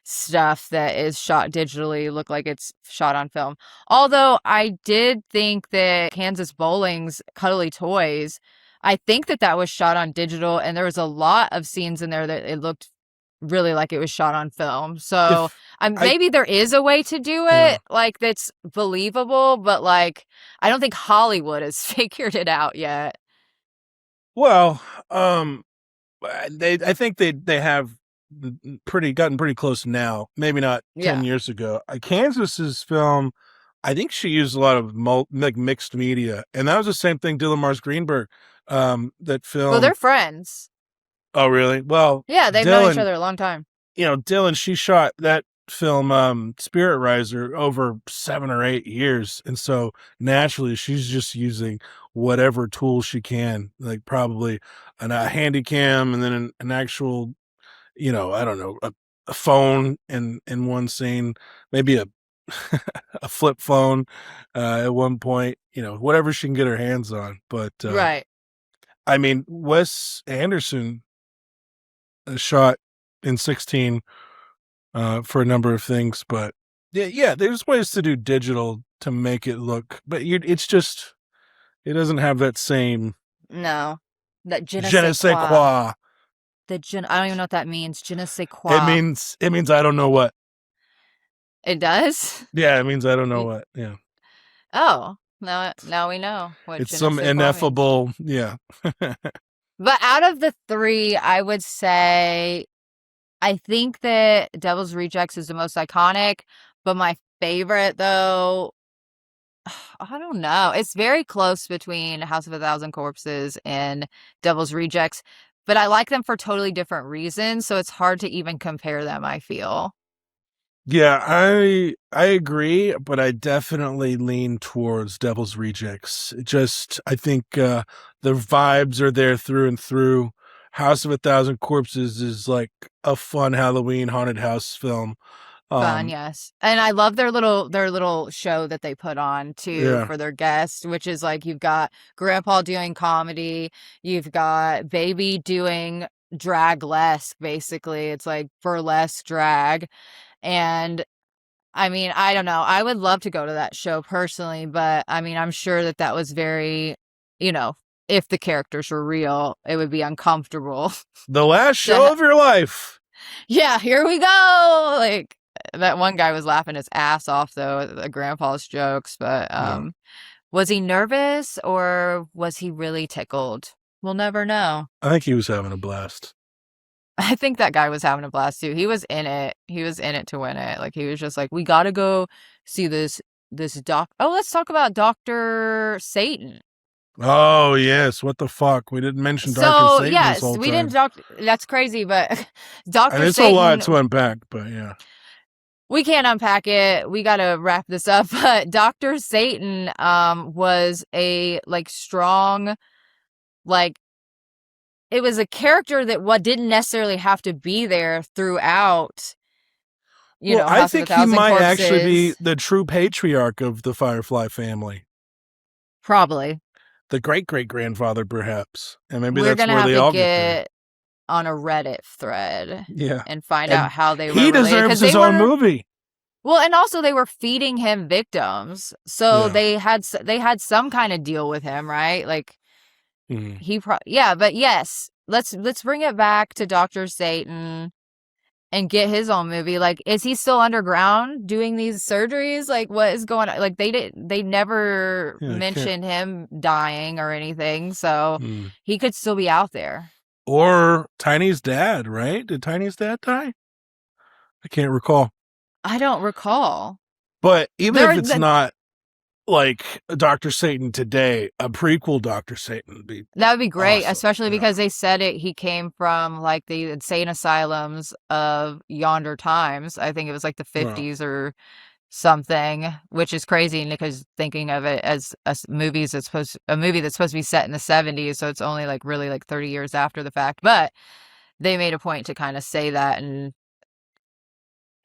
stuff that is shot digitally look like it's shot on film. Although I did think that Kansas Bowling's Cuddly Toys, I think that was shot on digital and there was a lot of scenes in there that it looked really like it was shot on film. So if I maybe there is a way to do yeah. it like that's believable, but like I don't think Hollywood has figured it out yet. Well, I think they have gotten pretty close now. Maybe not Yeah. 10 years ago. Kansas's film, I think she used a lot of like mixed media, and that was the same thing. Dylan Mars Greenberg, that Well, film. they're friends. Oh, really? Well, Yeah, they've known each Dylan, other a long time. Dylan, she shot that film, Spirit Riser, over 7 or 8 years, and so naturally she's just using whatever tools she can, like probably a handy cam, and then an actual, I don't know, a phone in one scene, maybe a a flip phone at one point, whatever she can get her hands on. But Right. I mean, Wes Anderson shot in 16 for a number of things, but yeah, there's ways to do digital to make it look, but it's just it doesn't have that same No. That je ne je ne sais sais quoi. quoi. I don't even know what that means. Je ne sais It quoi. means it means I don't know what. It does? Yeah, it means I don't know Y- what. Yeah. Oh, now we know what It's je ne some sais quoi means. ineffable, yeah. But out of the three, I would say I think that Devil's Rejects is the most iconic, but my favorite though I don't know. It's very close between House of a Thousand Corpses and Devil's Rejects, but I like them for totally different reasons, so it's hard to even compare them, I feel. Yeah, I agree, but I definitely lean towards Devil's Rejects. It just I think the vibes are there through and through. House of a Thousand Corpses is like a fun Halloween haunted house film. Fun, Um, yes. And I love their little show that they put on too yeah, for their guests, which is like you've got Grandpa doing comedy, you've got Baby doing drag-lesque, basically. It's like burlesque drag. And I mean, I don't know. I would love to go to that show personally, but I mean, I'm sure that that was very, you know, if the characters were real, it would be uncomfortable. the last show to of your life. Yeah, here we go. Like that one guy was laughing his ass off though at the grandpa's jokes, but Yeah, was he nervous or was he really tickled? We'll never know. I think he was having a blast. I think that guy was having a blast too. He was in it. He was in it to win it. Like he was just like, we got to go see this doc. Oh, let's talk about Dr. Satan. Oh yes, what the fuck? We didn't mention Doctor So, Satan this yes, whole we didn't time, doc that's crazy, but and Dr. it's a lot Satan, to unpack. But yeah, we can't unpack it. We got to wrap this up, but Dr. Satan was a like strong like it was a character that what didn't necessarily have to be there throughout, well, I House of a think he Thousand might actually be Corpses. the true patriarch of the Firefly family. Probably. The great great grandfather, perhaps. And maybe We're that's gonna where have they to all get there. get on a Reddit thread Yeah. and find out And how they were he related deserves because his they own were movie. well, and also they were feeding him victims, so Yeah. they had some kind of deal with him, right? Like Mhm. yeah, but yes, let's bring it back to Dr. Satan and get his own movie. Like, is he still underground doing these surgeries? Like, what is going on? Like, they never Yeah, I can't. mentioned him dying or anything, so Mm. he could still be out there. Or Tiny's dad, right? Did Tiny's dad die? I can't recall. I don't recall. But even if There, it's not like Dr. Satan today, a prequel Dr. Satan would be that would be great, awesome. especially Yeah. because they said he came from like the insane asylums of yonder times. I think it was like the Well, 50s or something, which is crazy because thinking of it as a movie that's supposed to be set in the 70s, so it's only like really like 30 years after the fact. But they made a point to kind of say that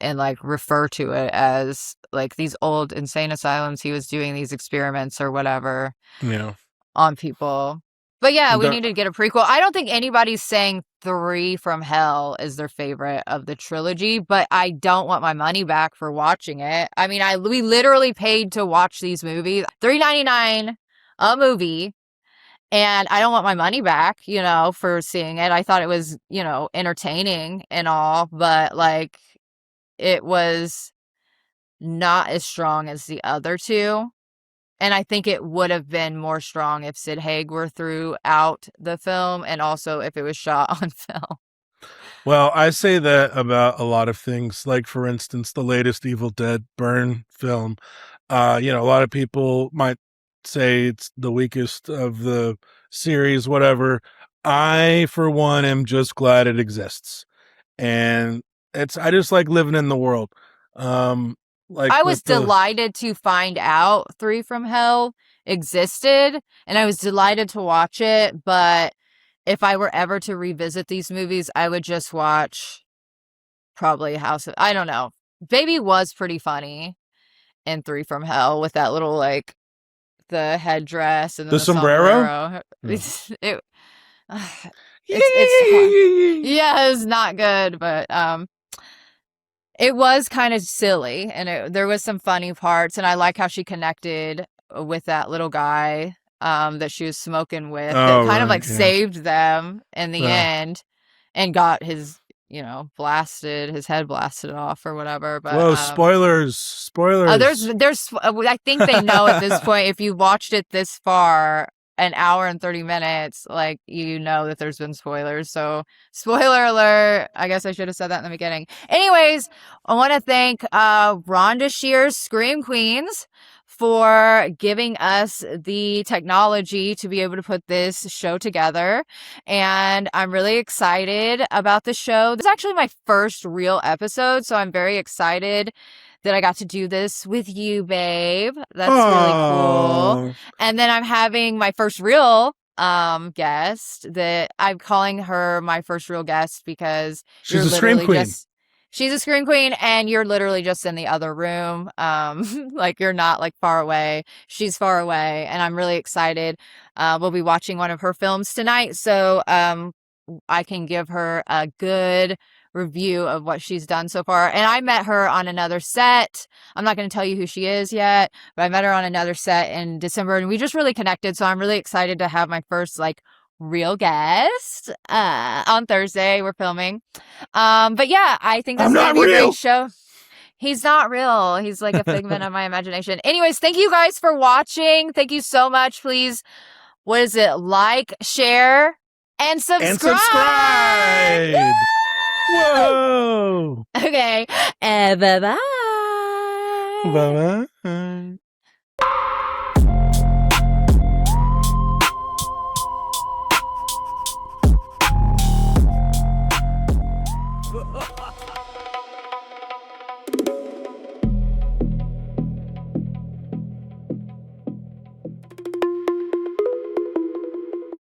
and like refer to it as like these old insane asylums he was doing these experiments or whatever yeah. on people. But yeah, we The- need to get a prequel. I don't think anybody's saying Three from Hell is their favorite of the trilogy, but I don't want my money back for watching it. I mean, we literally paid to watch these movies, $3.99 a movie, and I don't want my money back, for seeing it. I thought it was, entertaining and all, but like it was not as strong as the other two. And I think it would have been more strong if Sid Haig were throughout the film and also if it was shot on film. well, I say that about a lot of things. Like, for instance, the latest Evil Dead Burn film. A lot of people might say it's the weakest of the series, whatever. I, for one, am just glad it exists. And I just like living in the world. Um, like I was with the delighted to find out Three from Hell existed and I was delighted to watch it. But if I were ever to revisit these movies, I would just watch probably I don't know. Baby was pretty funny in Three from Hell with that little like the headdress and then the the sombrero. sombrero. Yeah. It's hard. Yay! Yeah, it's not good, but it was kind of silly and there was some funny parts and I like how she connected with that little guy that she was smoking with that Oh kind of right, like yeah. saved them in the end and got his head blasted off or whatever, but Whoa, spoilers! Spoilers! I think they know at this point if you watched it this far, an hour and 30 minutes, like you know that there's been spoilers. So spoiler alert. I guess I should have said that in the beginning. Anyways, I want to thank Rhonda Shear's Scream Queens for giving us the technology to be able to put this show together. And I'm really excited about the show. This is actually my first real episode, so I'm very excited that I got to do this with you, babe. That's really cool. And then I'm having my first real guest that I'm calling her my first real guest because she's a scream queen. She's a scream queen, and you're literally just in the other room. Like you're not like far away. She's far away, and I'm really excited. We'll be watching one of her films tonight, so I can give her a good review of what she's done so far. And I met her on another set. I'm not going to tell you who she is yet, but I met her on another set in December, and we just really connected. So I'm really excited to have my first like real guest on Thursday. We're filming. But yeah, I think this is gonna be a great show. He's not real. He's like a figment of my imagination. Anyways, thank you guys for watching. Thank you so much. Please, what is it? Like, share, and subscribe. And Whoa. Okay. Bye-bye. Bye-bye.